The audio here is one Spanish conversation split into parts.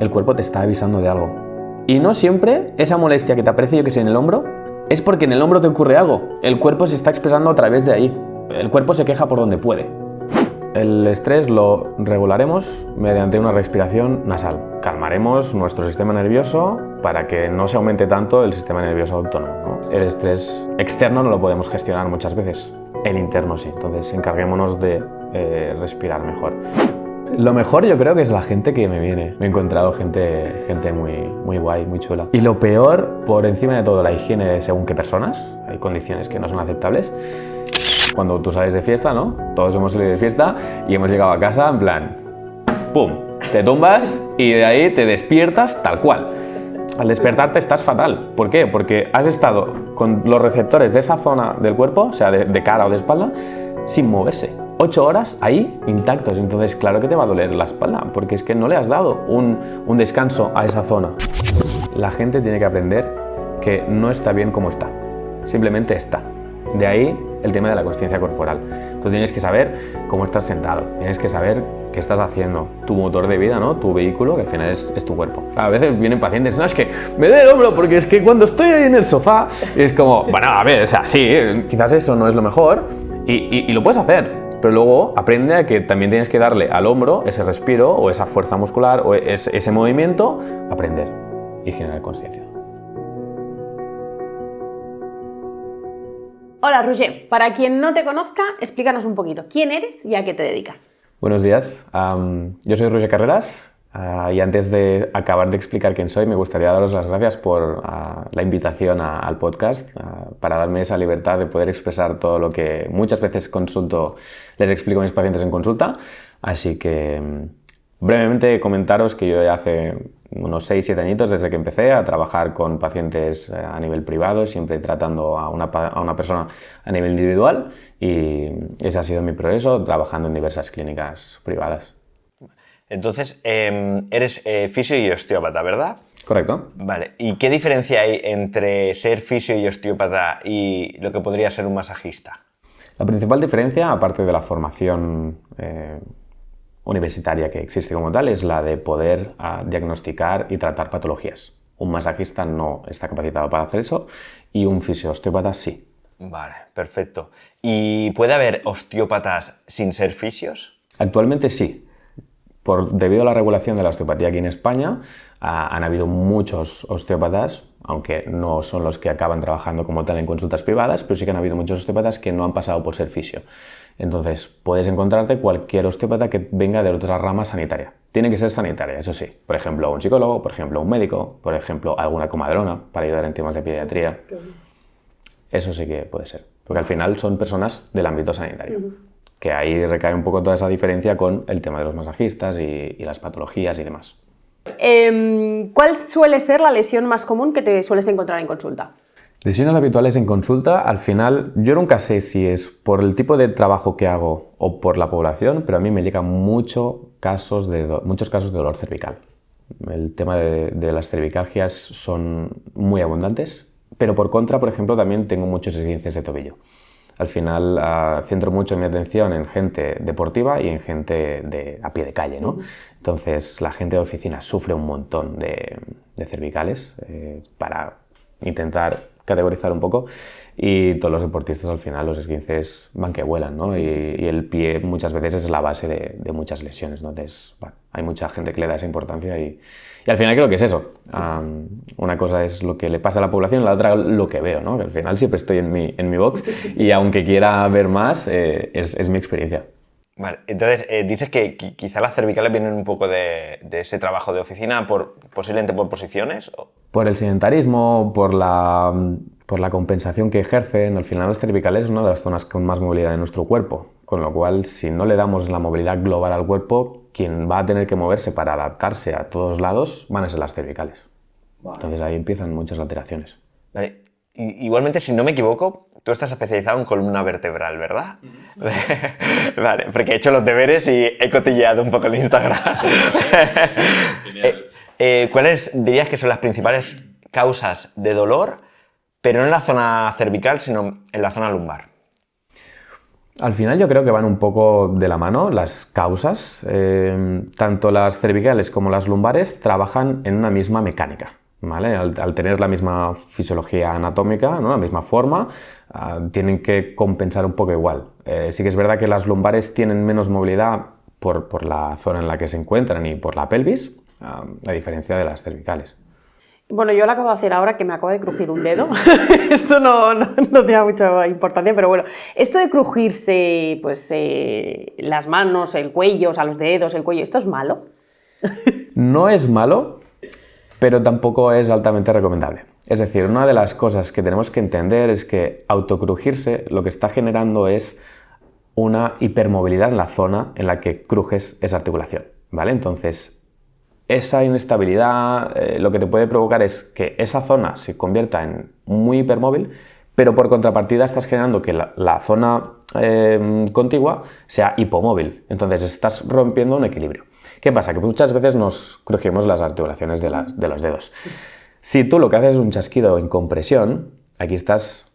el cuerpo te está avisando de algo. Y no siempre esa molestia que te aparece, yo que sé, en el hombro, es porque en el hombro te ocurre algo. El cuerpo se está expresando a través de ahí. El cuerpo se queja por donde puede. El estrés lo regularemos mediante una respiración nasal. Calmaremos nuestro sistema nervioso para que no se aumente tanto el sistema nervioso autónomo, ¿no? El estrés externo no lo podemos gestionar muchas veces, el interno sí. Entonces encarguémonos de respirar mejor. Lo mejor yo creo que es la gente que me viene. Me he encontrado gente muy guay, muy chula. Y lo peor, por encima de todo, la higiene según qué personas. Hay condiciones que no son aceptables. Cuando tú sales de fiesta, ¿no? Todos hemos salido de fiesta y hemos llegado a casa en plan, ¡pum! Te tumbas y de ahí te despiertas tal cual. Al despertarte estás fatal. ¿Por qué? Porque has estado con los receptores de esa zona del cuerpo, o sea, de cara o de espalda, sin moverse. 8 horas ahí intactos. Entonces, claro que te va a doler la espalda, porque es que no le has dado un descanso a esa zona. La gente tiene que aprender que no está bien como está. Simplemente está. De ahí el tema de la consciencia corporal. Tú tienes que saber cómo estás sentado, tienes que saber qué estás haciendo, tu motor de vida, ¿no? Tu vehículo, que al final es tu cuerpo. A veces vienen pacientes, no, es que me duele el hombro porque es que cuando estoy ahí en el sofá es como, bueno, a ver, o sea, sí, quizás eso no es lo mejor y lo puedes hacer, pero luego aprende a que también tienes que darle al hombro ese respiro o esa fuerza muscular o ese movimiento, aprender y generar conciencia. Hola, Roger. Para quien no te conozca, explícanos un poquito. ¿Quién eres y a qué te dedicas? Buenos días. Yo soy Roger Carreras y antes de acabar de explicar quién soy, me gustaría daros las gracias por la invitación al podcast para darme esa libertad de poder expresar todo lo que muchas veces les explico a mis pacientes en consulta. Así que brevemente comentaros que yo ya hace unos 6-7 añitos desde que empecé a trabajar con pacientes a nivel privado, siempre tratando a una persona a nivel individual, y ese ha sido mi progreso trabajando en diversas clínicas privadas. Entonces, eres fisio y osteópata, ¿verdad? Correcto. Vale, ¿y qué diferencia hay entre ser fisio y osteópata y lo que podría ser un masajista? La principal diferencia, aparte de la formación universitaria que existe como tal, es la de poder diagnosticar y tratar patologías. Un masajista no está capacitado para hacer eso y un fisiosteópata sí. Vale, perfecto. ¿Y puede haber osteópatas sin ser fisios? Actualmente sí. Debido a la regulación de la osteopatía aquí en España, han habido muchos osteópatas, aunque no son los que acaban trabajando como tal en consultas privadas, pero sí que han habido muchos osteópatas que no han pasado por ser fisio. Entonces, puedes encontrarte cualquier osteópata que venga de otra rama sanitaria. Tiene que ser sanitaria, eso sí. Por ejemplo, un psicólogo, por ejemplo, un médico, por ejemplo, alguna comadrona para ayudar en temas de pediatría. Eso sí que puede ser, porque al final son personas del ámbito sanitario. Que ahí recae un poco toda esa diferencia con el tema de los masajistas y las patologías y demás. ¿Cuál suele ser la lesión más común que te sueles encontrar en consulta? Lesiones habituales en consulta, al final, yo nunca sé si es por el tipo de trabajo que hago o por la población, pero a mí me llegan muchos casos de dolor cervical. El tema de las cervicalgias son muy abundantes, pero por contra, por ejemplo, también tengo muchos esguinces de tobillo. Al final centro mucho mi atención en gente deportiva y en gente a pie de calle, ¿no? Entonces la gente de oficina sufre un montón de cervicales para intentar categorizar un poco, y todos los deportistas al final los esguinces van que vuelan, ¿no? Y el pie muchas veces es la base de muchas lesiones, ¿no? Entonces, bueno, hay mucha gente que le da esa importancia y al final creo que es eso. Una cosa es lo que le pasa a la población, la otra lo que veo, ¿no? Que al final siempre estoy en mi box y aunque quiera ver más, es mi experiencia. Vale, entonces dices que quizá las cervicales vienen un poco de ese trabajo de oficina, posiblemente por posiciones. Por el sedentarismo, por la compensación que ejercen. Al final las cervicales es una de las zonas con más movilidad de nuestro cuerpo, con lo cual si no le damos la movilidad global al cuerpo, quien va a tener que moverse para adaptarse a todos lados van a ser las cervicales. Vale. Entonces ahí empiezan muchas alteraciones. Vale. Igualmente, si no me equivoco, tú estás especializado en columna vertebral, ¿verdad? Vale, porque he hecho los deberes y he cotilleado un poco el Instagram. ¿Cuáles dirías que son las principales causas de dolor, pero no en la zona cervical, sino en la zona lumbar? Al final yo creo que van un poco de la mano las causas. Tanto las cervicales como las lumbares trabajan en una misma mecánica, ¿vale? Al tener la misma fisiología anatómica, ¿no? La misma forma, tienen que compensar un poco igual. Sí que es verdad que las lumbares tienen menos movilidad por la zona en la que se encuentran y por la pelvis, a diferencia de las cervicales. Bueno, yo lo acabo de hacer ahora que me acabo de crujir un dedo. Esto no tiene mucha importancia, pero bueno, esto de crujirse pues, las manos, el cuello, o sea, los dedos, el cuello, ¿esto es malo? No es malo, pero tampoco es altamente recomendable. Es decir, una de las cosas que tenemos que entender es que autocrujirse lo que está generando es una hipermovilidad en la zona en la que crujes esa articulación, ¿vale? Entonces, esa inestabilidad lo que te puede provocar es que esa zona se convierta en muy hipermóvil, pero por contrapartida estás generando que la zona contigua sea hipomóvil. Entonces estás rompiendo un equilibrio. ¿Qué pasa? Que muchas veces nos crujimos las articulaciones de los dedos. Si tú lo que haces es un chasquido en compresión, aquí estás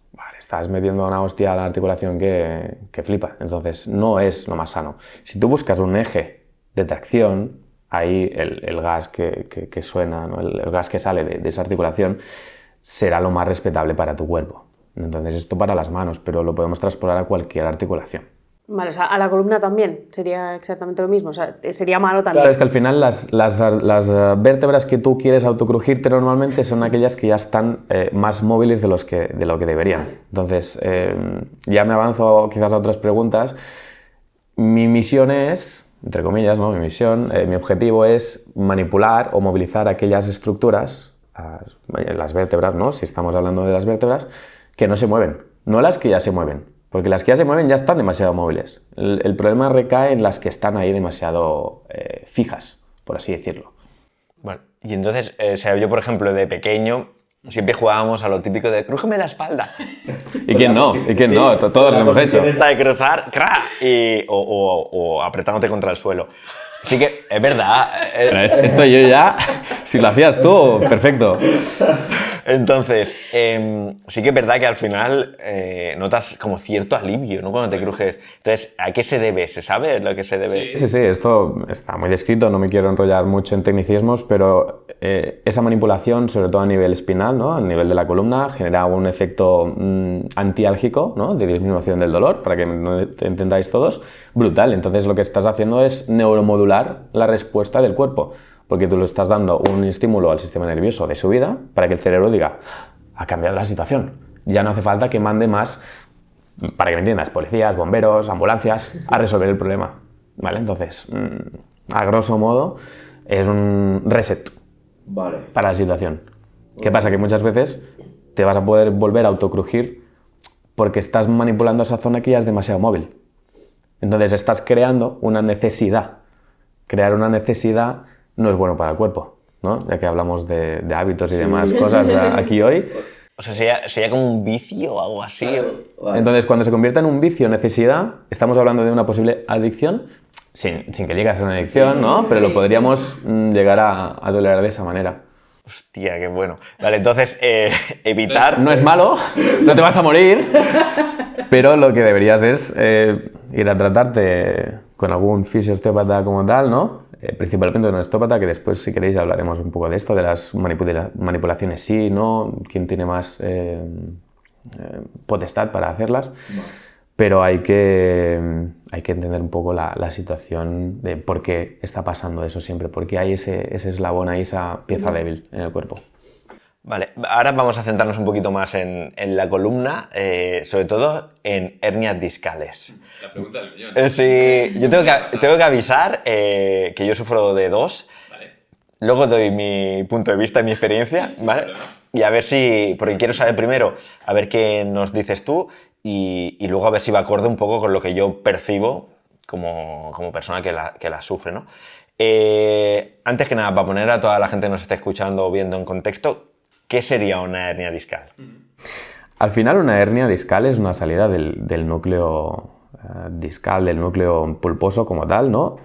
metiendo una hostia a la articulación que flipa. Entonces no es lo más sano. Si tú buscas un eje de tracción, ahí el gas que suena, ¿no? el gas que sale de esa articulación será lo más respetable para tu cuerpo. Entonces esto para las manos, pero lo podemos transportar a cualquier articulación. Vale, o sea, a la columna también sería exactamente lo mismo, o sea, sería malo también. Claro, es que al final las vértebras que tú quieres autocrujirte normalmente son aquellas que ya están más móviles de lo que deberían. Entonces, ya me avanzo quizás a otras preguntas. Mi misión es, entre comillas, ¿no? Mi objetivo es manipular o movilizar aquellas estructuras, las vértebras, ¿no? Si estamos hablando de las vértebras, que no se mueven, no las que ya se mueven, porque las que ya se mueven ya están demasiado móviles. El problema recae en las que están ahí demasiado fijas, por así decirlo. Bueno, y entonces, o sea, yo por ejemplo de pequeño siempre jugábamos a lo típico de crújeme la espalda. ¿Y quién no? ¿Y quién no? Todos lo hemos hecho. Esta de cruzar, ¡cra! O apretándote contra el suelo. Así que es verdad. Pero esto yo ya, si lo hacías tú, perfecto. Entonces, sí que es verdad que al final notas como cierto alivio, ¿no? Cuando te crujes. Entonces, ¿a qué se debe? ¿Se sabe lo que se debe? Sí, esto está muy descrito, no me quiero enrollar mucho en tecnicismos, pero esa manipulación, sobre todo a nivel espinal, ¿no? A nivel de la columna, genera un efecto antiálgico, ¿no? De disminución del dolor, para que me entendáis todos, brutal. Entonces, lo que estás haciendo es neuromodular la respuesta del cuerpo, porque tú le estás dando un estímulo al sistema nervioso de subida para que el cerebro diga, ha cambiado la situación, ya no hace falta que mande más, para que me entiendas, policías, bomberos, ambulancias, a resolver el problema, ¿vale? Entonces, a grosso modo, es un reset para la situación. ¿Qué pasa? Que muchas veces te vas a poder volver a autocrujir porque estás manipulando esa zona que ya es demasiado móvil. Entonces estás creando una necesidad. Crear una necesidad no es bueno para el cuerpo, ¿no? Ya que hablamos de hábitos y demás cosas aquí hoy. O sea, sería como un vicio o algo así. Entonces, cuando se convierte en un vicio, necesidad, estamos hablando de una posible adicción, sin que llegue a ser una adicción, ¿no? Pero lo podríamos llegar a tolerar de esa manera. Hostia, qué bueno. Vale, entonces, evitar... No es malo, no te vas a morir, pero lo que deberías es ir a tratarte con algún fisiosteópata como tal, ¿no? Principalmente un osteópata, que después, si queréis, hablaremos un poco de esto, de las manipulaciones sí, no, quién tiene más potestad para hacerlas. Pero hay que entender un poco la situación de por qué está pasando eso siempre, porque hay ese eslabón ahí, esa pieza débil en el cuerpo. Vale, ahora vamos a centrarnos un poquito más en la columna, sobre todo en hernias discales. La pregunta del millón. Sí, yo tengo que avisar que yo sufro de dos. Vale. Luego doy mi punto de vista y mi experiencia, ¿vale? Problema. Y a ver si, porque quiero saber primero, a ver qué nos dices tú y luego a ver si va acorde un poco con lo que yo percibo como persona que la sufre, ¿no? Antes que nada, para poner a toda la gente que nos está escuchando o viendo en contexto, ¿qué sería una hernia discal? Al final, una hernia discal es una salida del núcleo discal, del núcleo pulposo como tal, ¿no?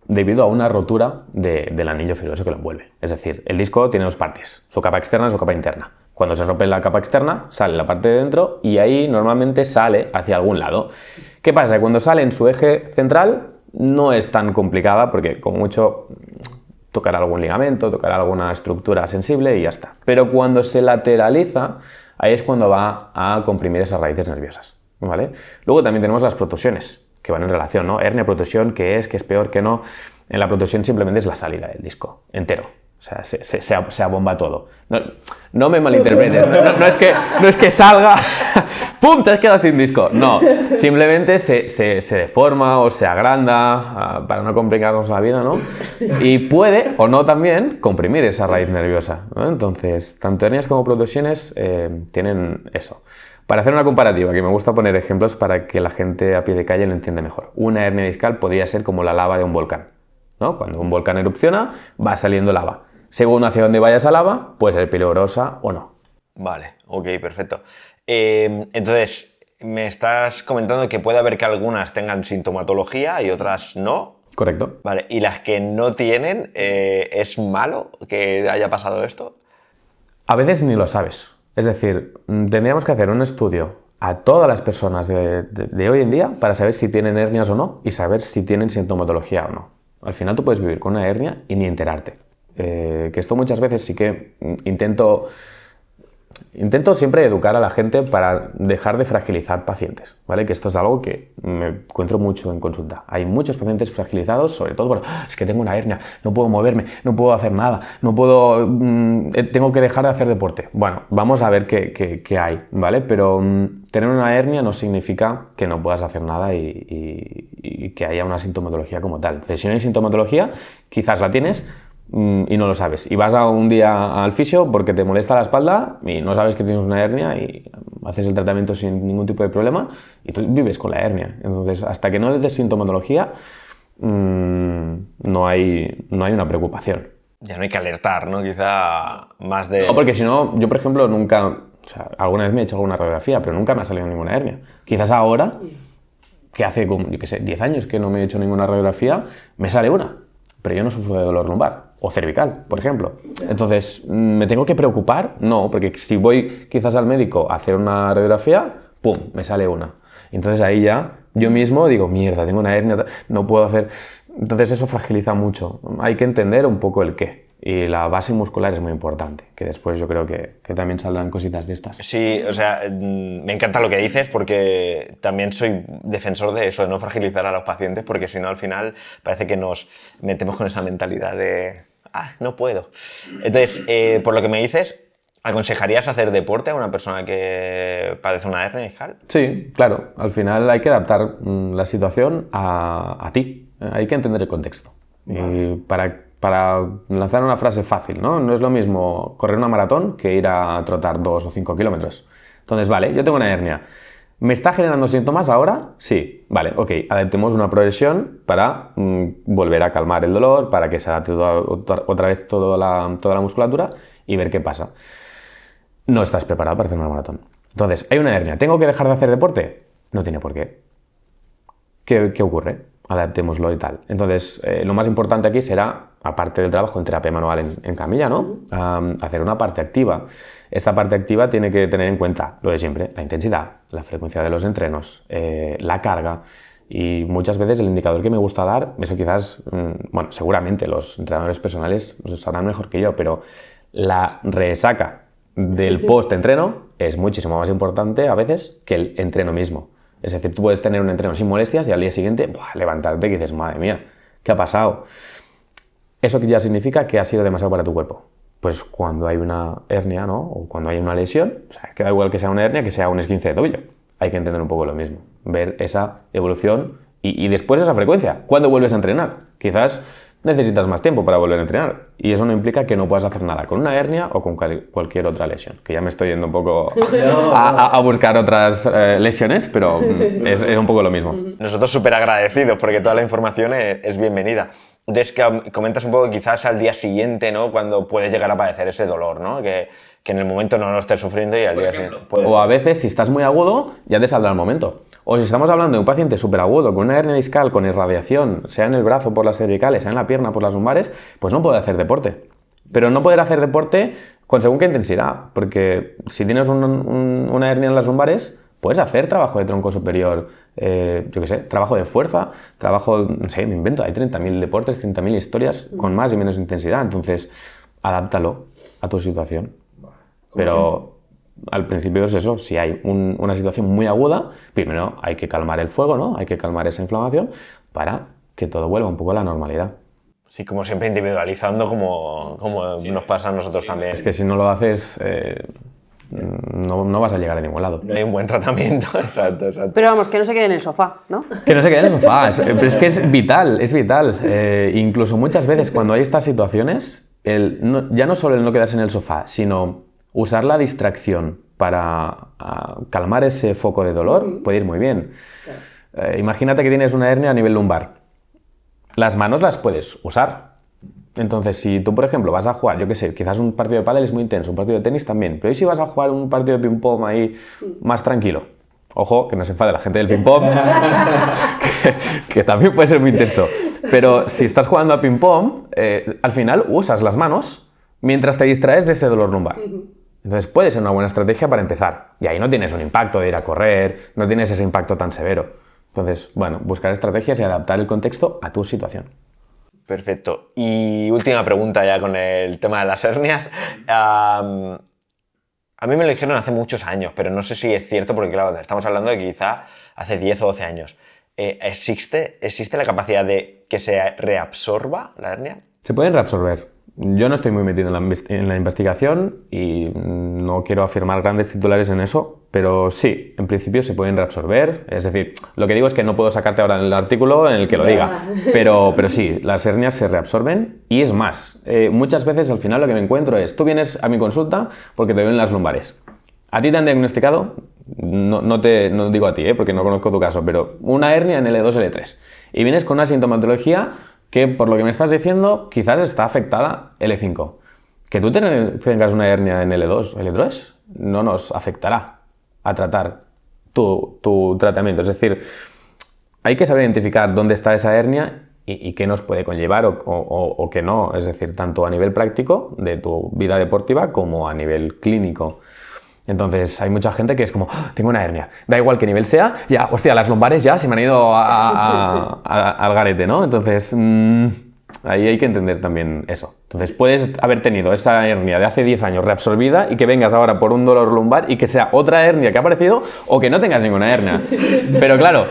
Debido a una rotura del anillo fibroso que lo envuelve. Es decir, el disco tiene dos partes, su capa externa y su capa interna. Cuando se rompe la capa externa, sale la parte de dentro y ahí normalmente sale hacia algún lado. ¿Qué pasa? Cuando sale en su eje central no es tan complicada porque con mucho tocará algún ligamento, tocará alguna estructura sensible y ya está. Pero cuando se lateraliza, ahí es cuando va a comprimir esas raíces nerviosas, ¿vale? Luego también tenemos las protusiones, que van en relación, ¿no? Hernia, protusión, ¿qué es peor, qué no? En la protusión simplemente es la salida del disco entero. O sea, se abomba todo. No me malinterpretes. No es que salga, ¡pum!, te has quedado sin disco. No, simplemente se deforma o se agranda para no complicarnos la vida, ¿no? Y puede, o no también, comprimir esa raíz nerviosa, ¿no? Entonces, tanto hernias como protusiones tienen eso. Para hacer una comparativa, que me gusta poner ejemplos para que la gente a pie de calle lo entienda mejor. Una hernia discal podría ser como la lava de un volcán, ¿no? Cuando un volcán erupciona, va saliendo lava. Según hacia dónde vaya esa lava, puede ser peligrosa o no. Vale, ok, perfecto. Entonces, me estás comentando que puede haber que algunas tengan sintomatología y otras no. Correcto. Vale, y las que no tienen, ¿es malo que haya pasado esto? A veces ni lo sabes. Es decir, tendríamos que hacer un estudio a todas las personas de hoy en día para saber si tienen hernias o no y saber si tienen sintomatología o no. Al final tú puedes vivir con una hernia y ni enterarte. Que esto muchas veces sí que intento siempre educar a la gente para dejar de fragilizar pacientes, ¿vale? Que esto es algo que me encuentro mucho en consulta. Hay muchos pacientes fragilizados, sobre todo por, es que tengo una hernia, no puedo moverme, no puedo hacer nada, no puedo, tengo que dejar de hacer deporte. Bueno, vamos a ver qué hay, ¿vale? Pero tener una hernia no significa que no puedas hacer nada y que haya una sintomatología como tal. Entonces, si no hay sintomatología, quizás la tienes y no lo sabes. Y vas a un día al fisio porque te molesta la espalda y no sabes que tienes una hernia y haces el tratamiento sin ningún tipo de problema y tú vives con la hernia. Entonces, hasta que no des sintomatología, no hay una preocupación. Ya no hay que alertar, ¿no? Quizá más de... No, porque si no, yo por ejemplo nunca, o sea, alguna vez me he hecho alguna radiografía, pero nunca me ha salido ninguna hernia. Quizás ahora, que hace, yo qué sé, 10 años que no me he hecho ninguna radiografía, me sale una, pero yo no sufro de dolor lumbar o cervical, por ejemplo. Entonces, ¿me tengo que preocupar? No, porque si voy quizás al médico a hacer una radiografía, ¡pum!, me sale una. Entonces ahí ya yo mismo digo, mierda, tengo una hernia, no puedo hacer... Entonces eso fragiliza mucho. Hay que entender un poco el qué. Y la base muscular es muy importante, que después yo creo que también saldrán cositas de estas. Sí, o sea, me encanta lo que dices porque también soy defensor de eso, de no fragilizar a los pacientes, porque si no al final parece que nos metemos con esa mentalidad de, no puedo. Entonces, por lo que me dices, ¿aconsejarías hacer deporte a una persona que padece una hernia discal? Sí, claro. Al final hay que adaptar la situación a ti. Hay que entender el contexto. Vale. Y para lanzar una frase fácil, ¿no? No es lo mismo correr una maratón que ir a trotar 2 o 5 kilómetros. Entonces, vale, yo tengo una hernia. ¿Me está generando síntomas ahora? Sí. Vale, ok. Adaptemos una progresión para volver a calmar el dolor, para que se adapte otra vez toda la musculatura y ver qué pasa. No estás preparado para hacer una maratón. Entonces, hay una hernia. ¿Tengo que dejar de hacer deporte? No tiene por qué. ¿Qué ocurre? Adaptémoslo y tal. Entonces, lo más importante aquí será, aparte del trabajo en terapia manual en camilla, ¿no? Hacer una parte activa. Esta parte activa tiene que tener en cuenta lo de siempre, la intensidad, la frecuencia de los entrenos, la carga y muchas veces el indicador que me gusta dar, eso quizás, bueno, seguramente los entrenadores personales lo sabrán mejor que yo, pero la resaca del post-entreno es muchísimo más importante a veces que el entreno mismo. Es decir, tú puedes tener un entreno sin molestias y al día siguiente levantarte y dices, madre mía, ¿qué ha pasado? Eso ya significa que ha sido demasiado para tu cuerpo. Pues cuando hay una hernia, ¿no? O cuando hay una lesión, o sea, que da igual que sea una hernia que sea un esguince de tobillo. Hay que entender un poco lo mismo, ver esa evolución y después esa frecuencia. ¿Cuándo vuelves a entrenar? Quizás necesitas más tiempo para volver a entrenar y eso no implica que no puedas hacer nada con una hernia o con cualquier otra lesión, que ya me estoy yendo un poco a buscar otras lesiones, pero es un poco lo mismo. Nosotros súper agradecidos porque toda la información es bienvenida. Entonces, que comentas un poco quizás al día siguiente, ¿no? Cuando puede llegar a padecer ese dolor, ¿no? Que en el momento no lo estés sufriendo y al día siguiente... O a veces, si estás muy agudo, ya te saldrá el momento. O si estamos hablando de un paciente súper agudo, con una hernia discal, con irradiación, sea en el brazo por las cervicales, sea en la pierna por las lumbares, pues no puede hacer deporte. Pero no poder hacer deporte con según qué intensidad, porque si tienes una hernia en las lumbares, puedes hacer trabajo de tronco superior, yo qué sé, trabajo de fuerza, trabajo, no sé, me invento, hay 30.000 deportes, 30.000 historias con más y menos intensidad, entonces adáptalo a tu situación. Pero al principio es eso, si hay una situación muy aguda, primero hay que calmar el fuego, ¿no? Hay que calmar esa inflamación para que todo vuelva un poco a la normalidad. Sí, como siempre individualizando como nos pasa a nosotros también. Es que si no lo haces, no vas a llegar a ningún lado. No hay un buen tratamiento, exacto. Pero vamos, que no se quede en el sofá, ¿no? Que no se quede en el sofá, es que es vital, es vital. Incluso muchas veces cuando hay estas situaciones, ya no solo el no quedarse en el sofá, sino usar la distracción para calmar ese foco de dolor puede ir muy bien. Imagínate que tienes una hernia a nivel lumbar. Las manos las puedes usar. Entonces, si tú, por ejemplo, vas a jugar, yo qué sé, quizás un partido de pádel es muy intenso, un partido de tenis también, pero ¿y si vas a jugar un partido de ping-pong ahí más tranquilo? Ojo, que no se enfade la gente del ping-pong, que también puede ser muy intenso. Pero si estás jugando a ping-pong, al final usas las manos mientras te distraes de ese dolor lumbar. Entonces puede ser una buena estrategia para empezar. Y ahí no tienes un impacto de ir a correr, no tienes ese impacto tan severo. Entonces, bueno, buscar estrategias y adaptar el contexto a tu situación. Perfecto. Y última pregunta ya con el tema de las hernias. A mí me lo dijeron hace muchos años, pero no sé si es cierto porque, claro, estamos hablando de que quizá hace 10 o 12 años. ¿Existe la capacidad de que se reabsorba la hernia? Se pueden reabsorber. Yo no estoy muy metido en la investigación y no quiero afirmar grandes titulares en eso, pero sí, en principio se pueden reabsorber. Es decir, lo que digo es que no puedo sacarte ahora el artículo en el que lo diga, pero sí, las hernias se reabsorben y es más, muchas veces al final lo que me encuentro es, tú vienes a mi consulta porque te duelen las lumbares. ¿A ti te han diagnosticado? No digo a ti, porque no conozco tu caso, pero una hernia en L2, L3 y vienes con una sintomatología que, por lo que me estás diciendo, quizás está afectada L5. Que tú tengas una hernia en L2, L3, no nos afectará a tratar tu tratamiento. Es decir, hay que saber identificar dónde está esa hernia y qué nos puede conllevar o qué no. Es decir, tanto a nivel práctico de tu vida deportiva como a nivel clínico. Entonces hay mucha gente que es como, tengo una hernia, da igual qué nivel sea, ya, hostia, las lumbares ya se me han ido al garete, ¿no? Entonces ahí hay que entender también eso. Entonces puedes haber tenido esa hernia de hace 10 años reabsorbida y que vengas ahora por un dolor lumbar y que sea otra hernia que ha aparecido o que no tengas ninguna hernia. Pero claro,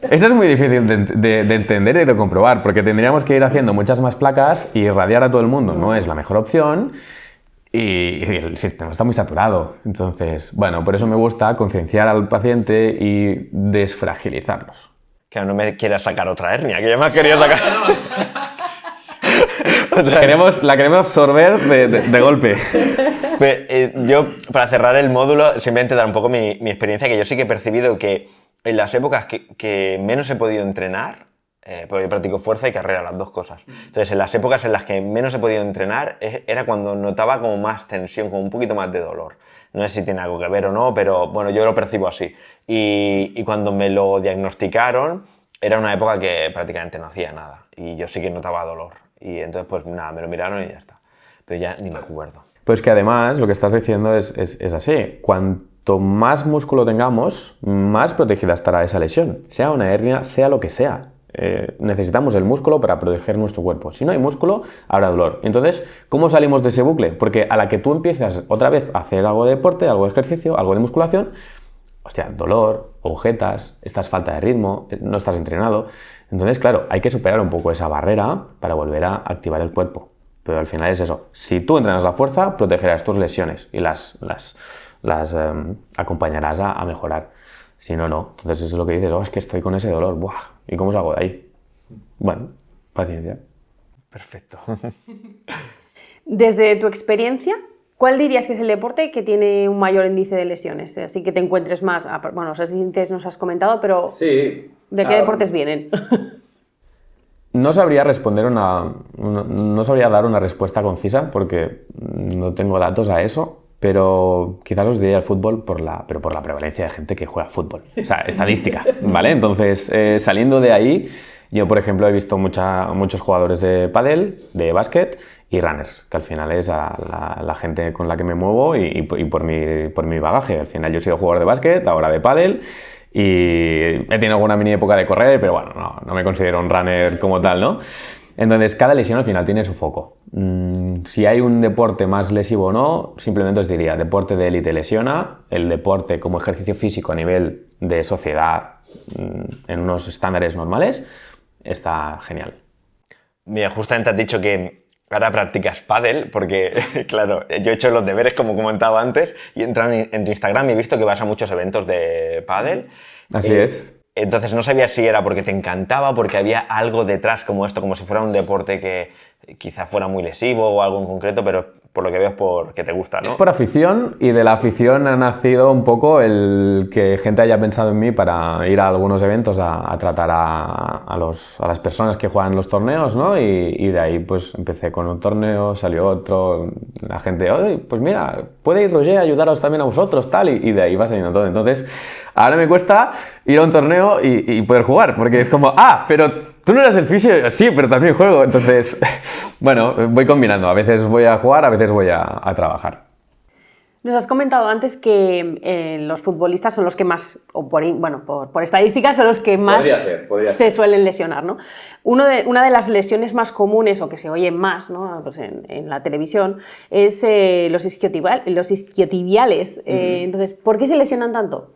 eso es muy difícil de entender y de comprobar porque tendríamos que ir haciendo muchas más placas y irradiar a todo el mundo. No es la mejor opción. Y el sistema está muy saturado. Entonces, bueno, por eso me gusta concienciar al paciente y desfragilizarlos. Que no me quieras sacar otra hernia, que ya me has querido sacar. La queremos absorber de golpe. Yo, para cerrar el módulo, simplemente dar un poco mi experiencia, que yo sí que he percibido que en las épocas que menos he podido entrenar, porque yo practico fuerza y carrera, las dos cosas. Entonces, en las épocas en las que menos he podido entrenar, era cuando notaba como más tensión, como un poquito más de dolor. No sé si tiene algo que ver o no, pero bueno, yo lo percibo así. Y cuando me lo diagnosticaron, era una época que prácticamente no hacía nada. Y yo sí que notaba dolor. Y entonces, pues nada, me lo miraron y ya está. Pero ya ni me acuerdo. Pues que además, lo que estás diciendo es así. Cuanto más músculo tengamos, más protegida estará esa lesión. Sea una hernia, sea lo que sea. Necesitamos el músculo para proteger nuestro cuerpo. Si no hay músculo, habrá dolor. Entonces, ¿cómo salimos de ese bucle? Porque a la que tú empiezas otra vez a hacer algo de deporte, algo de ejercicio, algo de musculación, hostia, dolor, agujetas, estás falta de ritmo, no estás entrenado. Entonces, claro, hay que superar un poco esa barrera para volver a activar el cuerpo. Pero al final es eso. Si tú entrenas la fuerza, protegerás tus lesiones y las acompañarás a mejorar. Si no, no. Entonces eso es lo que dices, es que estoy con ese dolor. Buah, ¿y cómo salgo de ahí? Bueno, paciencia. Perfecto. Desde tu experiencia, ¿cuál dirías que es el deporte que tiene un mayor índice de lesiones? Así que te encuentres más... Bueno, los siguientes nos has comentado, pero sí. ¿de qué deportes vienen? No sabría responder no sabría dar una respuesta concisa porque no tengo datos a eso. Pero quizás os diría el fútbol pero por la prevalencia de gente que juega fútbol. O sea, estadística, ¿vale? Entonces, saliendo de ahí, Yo, por ejemplo, he visto muchos jugadores de pádel, de básquet y runners, que al final es la gente con la que me muevo y por mi bagaje. Al final yo he sido jugador de básquet, ahora de pádel, y he tenido alguna mini época de correr, pero bueno, no me considero un runner como tal, ¿no? Entonces, cada lesión al final tiene su foco. Si hay un deporte más lesivo o no, simplemente os diría, deporte de élite lesiona, el deporte como ejercicio físico a nivel de sociedad en unos estándares normales, está genial. Mira, justamente has dicho que ahora practicas pádel, porque, claro, yo he hecho los deberes, como comentaba antes, y he entrado en tu Instagram y he visto que vas a muchos eventos de pádel. Así es. Entonces no sabía si era porque te encantaba, porque había algo detrás como esto, como si fuera un deporte que quizá fuera muy lesivo o algo en concreto, pero por lo que veo es porque te gusta, ¿no? Es por afición, y de la afición ha nacido un poco el que gente haya pensado en mí para ir a algunos eventos a tratar a las personas que juegan los torneos, ¿no? Y de ahí pues empecé con un torneo, salió otro, la gente, oye, pues mira, puede ir Roger a ayudaros también a vosotros, tal, y de ahí va saliendo todo. Entonces, ahora me cuesta ir a un torneo y poder jugar, porque es como, pero ¿tú no eras el fisio? Sí, pero también juego. Entonces, bueno, voy combinando. A veces voy a jugar, a veces voy a trabajar. Nos has comentado antes que los futbolistas son los que más, o por estadísticas, son los que más podría se suelen lesionar, ¿no? Una de las lesiones más comunes o que se oyen más, ¿no? Pues en la televisión es los isquiotibiales. Entonces, ¿por qué se lesionan tanto?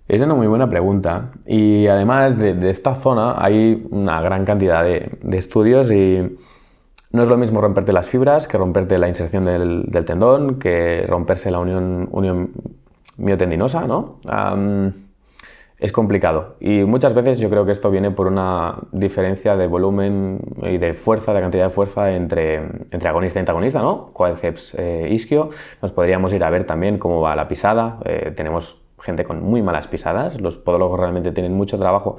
Es una muy buena pregunta, y además de esta zona hay una gran cantidad de estudios, y no es lo mismo romperte las fibras que romperte la inserción del tendón, que romperse la unión miotendinosa, ¿no? Es complicado, y muchas veces yo creo que esto viene por una diferencia de volumen y de fuerza, de cantidad de fuerza entre agonista y antagonista, ¿no? Cuádriceps isquio. Nos podríamos ir a ver también cómo va la pisada. Tenemos gente con muy malas pisadas, los podólogos realmente tienen mucho trabajo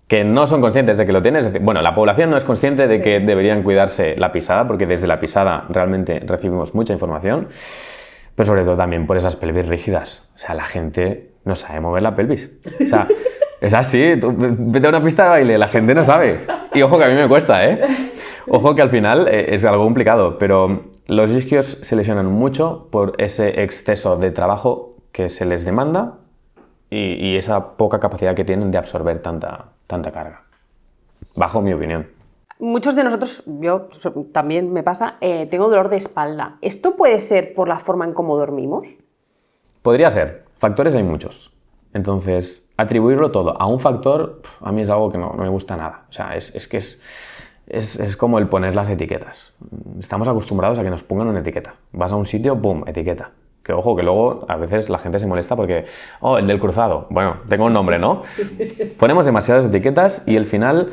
que no son conscientes de que lo tienen. Es decir, bueno, la población no es consciente de que deberían cuidarse la pisada, porque desde la pisada realmente recibimos mucha información, pero sobre todo también por esas pelvis rígidas. O sea, la gente no sabe mover la pelvis. O sea, es así, tú vete a una pista de baile, la gente no sabe. Y ojo que a mí me cuesta, ¿eh? Ojo que al final es algo complicado, pero los isquios se lesionan mucho por ese exceso de trabajo que se les demanda y esa poca capacidad que tienen de absorber tanta carga, bajo mi opinión. Muchos de nosotros, yo también me pasa, tengo dolor de espalda. ¿Esto puede ser por la forma en cómo dormimos? Podría ser. Factores hay muchos. Entonces, atribuirlo todo a un factor, a mí es algo que no me gusta nada. O sea, es como el poner las etiquetas. Estamos acostumbrados a que nos pongan una etiqueta. Vas a un sitio, ¡pum!, etiqueta. Que ojo, que luego a veces la gente se molesta porque, el del cruzado, bueno, tengo un nombre, ¿no? Ponemos demasiadas etiquetas y al final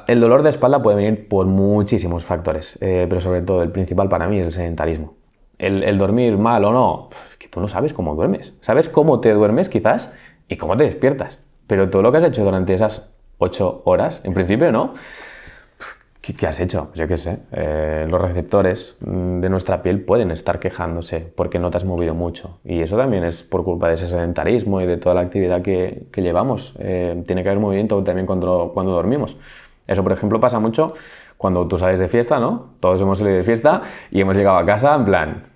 el dolor de espalda puede venir por muchísimos factores, pero sobre todo el principal para mí es el sedentarismo. El dormir mal o no, que tú no sabes cómo duermes. Sabes cómo te duermes quizás y cómo te despiertas, pero todo lo que has hecho durante esas 8 horas, en principio, ¿no? ¿Qué has hecho? Yo qué sé. Los receptores de nuestra piel pueden estar quejándose porque no te has movido mucho. Y eso también es por culpa de ese sedentarismo y de toda la actividad que llevamos. Tiene que haber movimiento también cuando dormimos. Eso, por ejemplo, pasa mucho cuando tú sales de fiesta, ¿no? Todos hemos salido de fiesta y hemos llegado a casa en plan,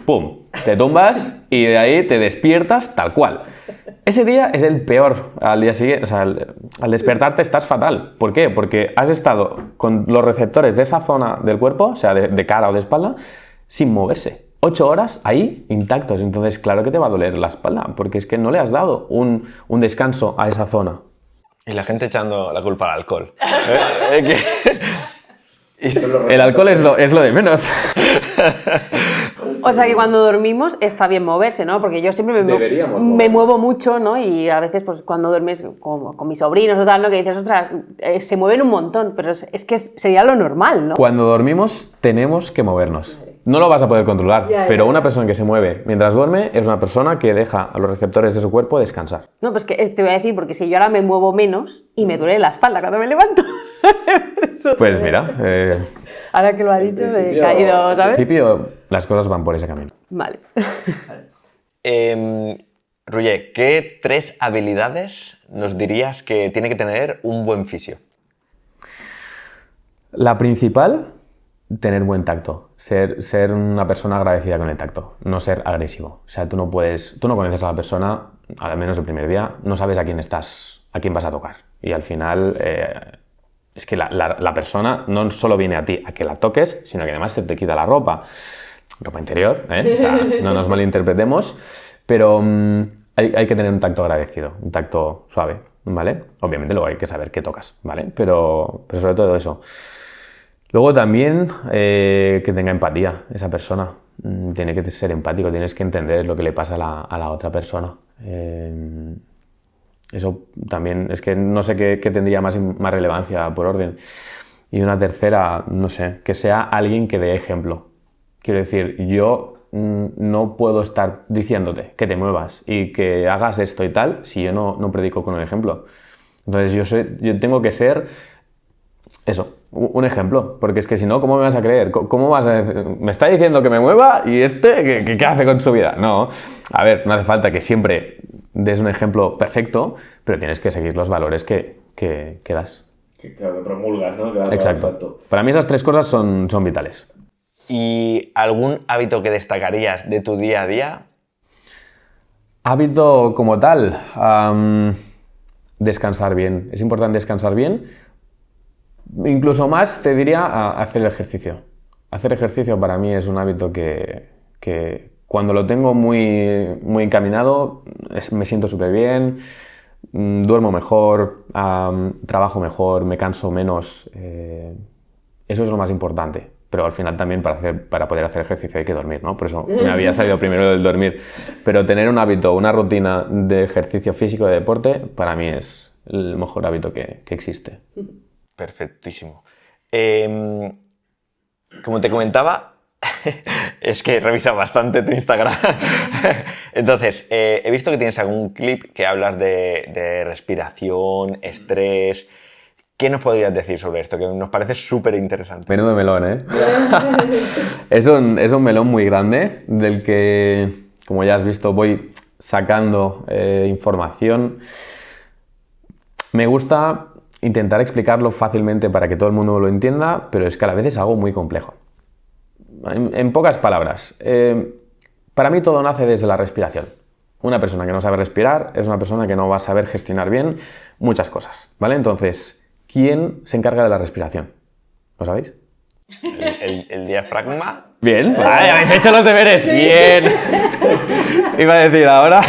¡pum!, te tumbas y de ahí te despiertas tal cual. Ese día es el peor. Al día siguiente, o sea, al despertarte estás fatal. ¿Por qué? Porque has estado con los receptores de esa zona del cuerpo, o sea, de cara o de espalda, sin moverse. 8 horas ahí intactos. Entonces, claro que te va a doler la espalda, porque es que no le has dado un descanso a esa zona. Y la gente echando la culpa al alcohol. El alcohol es lo de menos. O sea que cuando dormimos está bien moverse, ¿no? Porque yo siempre me muevo mucho, ¿no? Y a veces, pues cuando duermes con mis sobrinos o tal, ¿no? Que dices, ostras, se mueven un montón, pero es que sería lo normal, ¿no? Cuando dormimos tenemos que movernos. No lo vas a poder controlar, pero una persona que se mueve mientras duerme es una persona que deja a los receptores de su cuerpo descansar. No, pues que te voy a decir, porque si yo ahora me muevo menos y me duele la espalda cuando me levanto. Pues mira... Ahora que lo ha dicho, me he caído, ¿sabes? Al principio las cosas van por ese camino. Vale. Roger, ¿qué 3 habilidades nos dirías que tiene que tener un buen fisio? La principal, tener buen tacto. Ser una persona agradecida con el tacto, no ser agresivo. O sea, tú no conoces a la persona, al menos el primer día, no sabes a quién vas a tocar. Y al final, es que la persona no solo viene a ti a que la toques, sino que además se te quita la ropa interior, ¿eh? O sea, no nos malinterpretemos, pero hay que tener un tacto agradecido, un tacto suave, ¿vale? Obviamente luego hay que saber qué tocas, ¿vale? Pero sobre todo eso. Luego también que tenga empatía esa persona. Tiene que ser empático, tienes que entender lo que le pasa a la otra persona. Eso también, es que no sé qué tendría más relevancia por orden. Y una tercera, no sé, que sea alguien que dé ejemplo. Quiero decir, yo no puedo estar diciéndote que te muevas y que hagas esto y tal si yo no predico con un ejemplo. Entonces yo tengo que ser eso, un ejemplo, porque es que si no, ¿cómo me vas a creer? ¿Cómo vas a decir? Me está diciendo que me mueva y ¿qué hace con su vida? No, a ver, no hace falta que siempre des un ejemplo perfecto, pero tienes que seguir los valores que das. Que promulgas, ¿no? Exacto. Para mí esas tres cosas son vitales. ¿Y algún hábito que destacarías de tu día a día? Hábito como tal, descansar bien. Es importante descansar bien. Incluso más te diría hacer el ejercicio. Hacer ejercicio para mí es un hábito que cuando lo tengo muy, muy encaminado me siento súper bien, duermo mejor, trabajo mejor, me canso menos. Eso es lo más importante. Pero al final también para poder hacer ejercicio hay que dormir, ¿no? Por eso me había salido primero el dormir. Pero tener un hábito, una rutina de ejercicio físico, de deporte, para mí es el mejor hábito que existe. Perfectísimo. Como te comentaba, es que he revisado bastante tu Instagram. Entonces, he visto que tienes algún clip que hablas de respiración, estrés. ¿Qué nos podrías decir sobre esto? Que nos parece súper interesante. Menudo melón, ¿eh? Es un melón muy grande del que, como ya has visto, voy sacando información. Me gusta intentar explicarlo fácilmente para que todo el mundo lo entienda, pero es que a la vez es algo muy complejo. En pocas palabras, para mí todo nace desde la respiración. Una persona que no sabe respirar es una persona que no va a saber gestionar bien muchas cosas, ¿vale? Entonces, ¿quién se encarga de la respiración? ¿Lo sabéis? ¿El diafragma? Bien, ¡ay, habéis hecho los deberes! ¡Bien! Iba a decir ahora...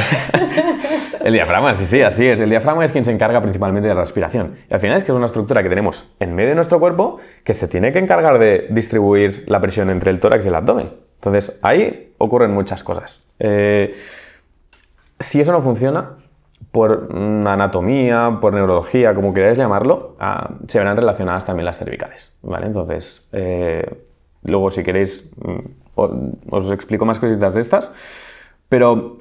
El diafragma, sí, así es. El diafragma es quien se encarga principalmente de la respiración. Y al final es que es una estructura que tenemos en medio de nuestro cuerpo que se tiene que encargar de distribuir la presión entre el tórax y el abdomen. Entonces, ahí ocurren muchas cosas. Si eso no funciona, por anatomía, por neurología, como queráis llamarlo, se verán relacionadas también las cervicales, ¿vale? Entonces, luego si queréis os explico más cositas de estas, pero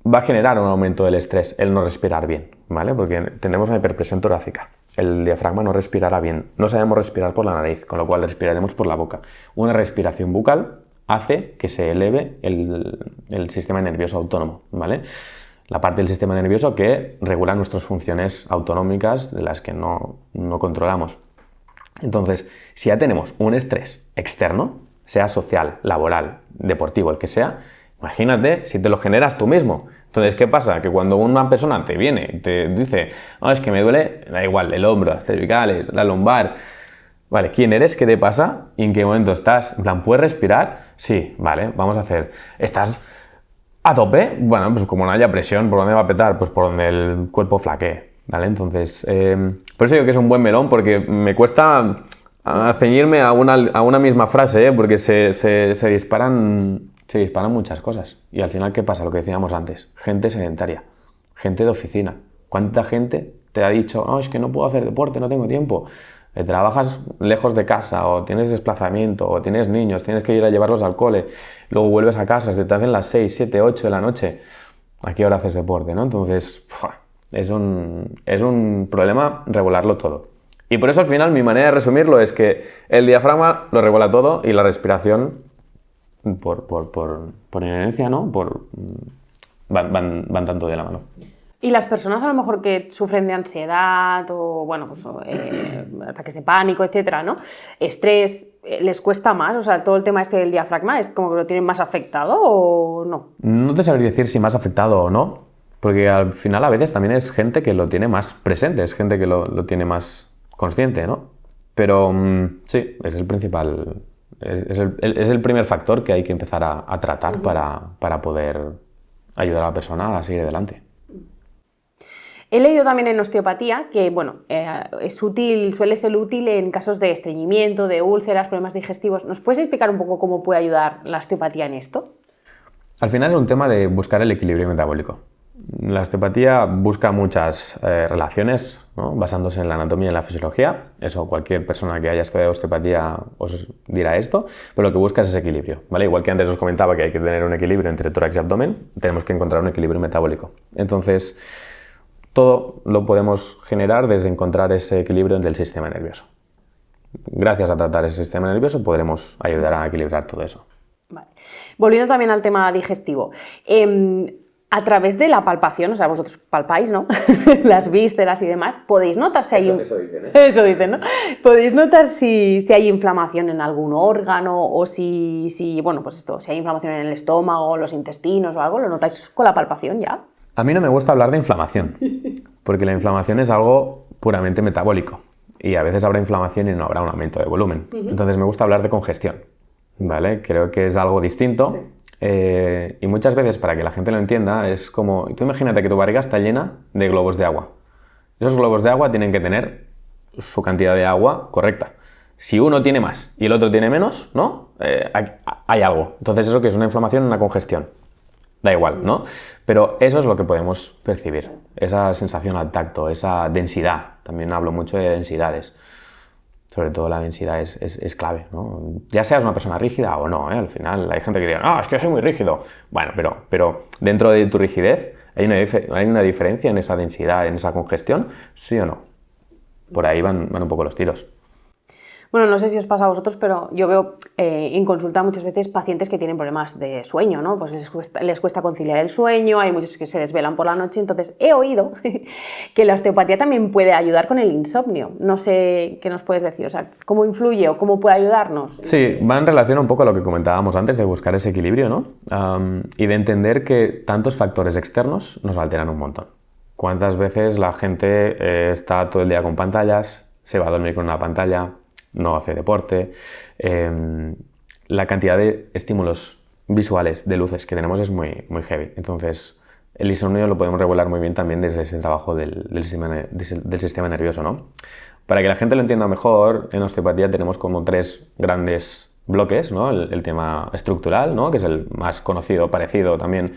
va a generar un aumento del estrés el no respirar bien, ¿vale? Porque tenemos una hiperpresión torácica. El diafragma no respirará bien. No sabemos respirar por la nariz, con lo cual respiraremos por la boca. Una respiración bucal hace que se eleve el sistema nervioso autónomo, ¿vale? La parte del sistema nervioso que regula nuestras funciones autonómicas de las que no controlamos. Entonces, si ya tenemos un estrés externo, sea social, laboral, deportivo, el que sea, imagínate si te lo generas tú mismo. Entonces, ¿qué pasa? Que cuando una persona te viene y te dice, no, es que me duele, da igual, el hombro, las cervicales, la lumbar. Vale, ¿quién eres? ¿Qué te pasa? ¿Y en qué momento estás? En plan, ¿puedes respirar? Sí, vale, vamos a hacer. ¿Estás a tope? Bueno, pues como no haya presión, ¿por dónde va a petar? Pues por donde el cuerpo flaquee, ¿vale? Entonces, por eso digo que es un buen melón, porque me cuesta ceñirme a una misma frase, porque se disparan muchas cosas. Y al final, ¿qué pasa? Lo que decíamos antes, gente sedentaria, gente de oficina. ¿Cuánta gente te ha dicho, oh, es que no puedo hacer deporte, no tengo tiempo? Trabajas lejos de casa, o tienes desplazamiento, o tienes niños, tienes que ir a llevarlos al cole, luego vuelves a casa, se te hacen las 6, 7, 8 de la noche. ¿A qué hora haces deporte, no? Entonces, es un problema regularlo todo. Y por eso al final mi manera de resumirlo es que el diafragma lo regula todo y la respiración por inercia, ¿no? Van tanto de la mano. Y las personas a lo mejor que sufren de ansiedad o, bueno, pues, ataques de pánico, etcétera, ¿no? Estrés, ¿les cuesta más? O sea, todo el tema este del diafragma, ¿es como que lo tienen más afectado o no? No te sabría decir si más afectado o no, porque al final a veces también es gente que lo tiene más presente, es gente que lo tiene más consciente, ¿no? Pero sí, es el principal, es el primer factor que hay que empezar a tratar para poder ayudar a la persona a seguir adelante. He leído también en osteopatía que, bueno, suele ser útil en casos de estreñimiento, de úlceras, problemas digestivos. ¿Nos puedes explicar un poco cómo puede ayudar la osteopatía en esto? Al final es un tema de buscar el equilibrio metabólico. La osteopatía busca muchas relaciones, ¿no? Basándose en la anatomía y en la fisiología. Eso cualquier persona que haya estudiado osteopatía os dirá esto, pero lo que busca es ese equilibrio, ¿vale? Igual que antes os comentaba que hay que tener un equilibrio entre tórax y abdomen, tenemos que encontrar un equilibrio metabólico. Entonces, todo lo podemos generar desde encontrar ese equilibrio entre el sistema nervioso. Gracias a tratar ese sistema nervioso podremos ayudar a equilibrar todo eso. Vale. Volviendo también al tema digestivo. A través de la palpación, o sea, vosotros palpáis, ¿no? Las vísceras y demás, podéis notar si hay... Eso dicen, ¿eh? Eso dicen, ¿no? Podéis notar si hay inflamación en algún órgano o si, bueno, pues esto, si hay inflamación en el estómago, los intestinos o algo, ¿lo notáis con la palpación ya? A mí no me gusta hablar de inflamación, porque la inflamación es algo puramente metabólico y a veces habrá inflamación y no habrá un aumento de volumen. Entonces me gusta hablar de congestión, ¿vale? Creo que es algo distinto. Sí. Y muchas veces, para que la gente lo entienda, es como... Tú imagínate que tu barriga está llena de globos de agua. Esos globos de agua tienen que tener su cantidad de agua correcta. Si uno tiene más y el otro tiene menos, ¿no? Hay algo. Entonces eso que es una inflamación, una congestión. Da igual, ¿no? Pero eso es lo que podemos percibir, esa sensación al tacto, esa densidad. También hablo mucho de densidades. Sobre todo la densidad es clave, ¿no? Ya seas una persona rígida o no, ¿eh? Al final hay gente que dice, no, es que soy muy rígido. Bueno, pero dentro de tu rigidez hay una diferencia en esa densidad, en esa congestión, ¿sí o no? Por ahí van un poco los tiros. Bueno, no sé si os pasa a vosotros, pero yo veo en consulta muchas veces pacientes que tienen problemas de sueño, ¿no? Pues les cuesta conciliar el sueño, hay muchos que se desvelan por la noche, entonces he oído que la osteopatía también puede ayudar con el insomnio. No sé qué nos puedes decir, o sea, ¿cómo influye o cómo puede ayudarnos? Sí, va en relación un poco a lo que comentábamos antes de buscar ese equilibrio, ¿no? Y de entender que tantos factores externos nos alteran un montón. ¿Cuántas veces la gente está todo el día con pantallas, se va a dormir con una pantalla, no hace deporte? La cantidad de estímulos visuales, de luces que tenemos es muy, muy heavy. Entonces, el insomnio lo podemos regular muy bien también desde ese trabajo del sistema nervioso, ¿no? Para que la gente lo entienda mejor, en osteopatía tenemos como 3 grandes bloques, ¿no? El tema estructural, ¿no? Que es el más conocido, parecido también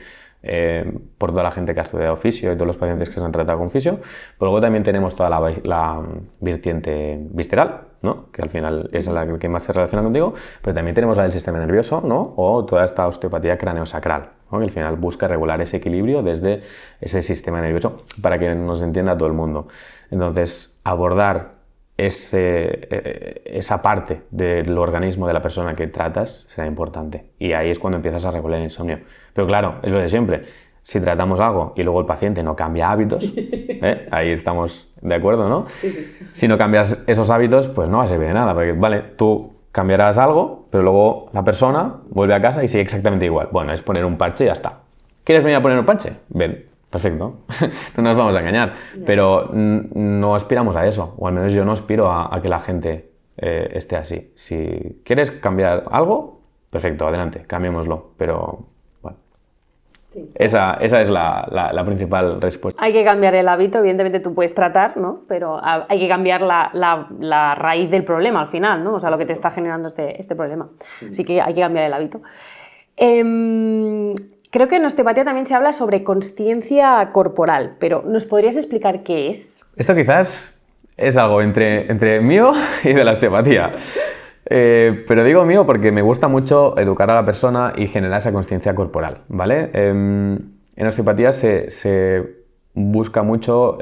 por toda la gente que ha estudiado fisio y todos los pacientes que se han tratado con fisio. Pero luego también tenemos toda la vertiente visceral, ¿no? Que al final es la que más se relaciona contigo, pero también tenemos la del sistema nervioso, ¿no? O toda esta osteopatía craneosacral, ¿no? Que al final busca regular ese equilibrio desde ese sistema nervioso para que nos entienda todo el mundo. Entonces, abordar esa parte del organismo de la persona que tratas será importante, y ahí es cuando empiezas a regular el insomnio. Pero claro, es lo de siempre, si tratamos algo y luego el paciente no cambia hábitos, ahí estamos de acuerdo, ¿no? Si no cambias esos hábitos, pues no va a servir de nada, porque vale, tú cambiarás algo, pero luego la persona vuelve a casa y sigue exactamente igual. Bueno, es poner un parche y ya está. ¿Quieres venir a poner un parche? Ven. Perfecto, no nos vamos a engañar, pero no aspiramos a eso, o al menos yo no aspiro a que la gente esté así. Si quieres cambiar algo, perfecto, adelante, cambiémoslo, pero bueno, sí. Esa es la principal respuesta. Hay que cambiar el hábito, evidentemente tú puedes tratar, ¿no? Pero hay que cambiar la raíz del problema al final, ¿no? O sea, lo que te está generando este problema. Así que hay que cambiar el hábito. Creo que en osteopatía también se habla sobre consciencia corporal, pero ¿nos podrías explicar qué es? Esto quizás es algo entre mío y de la osteopatía. Pero digo mío porque me gusta mucho educar a la persona y generar esa consciencia corporal, ¿vale? En osteopatía se busca mucho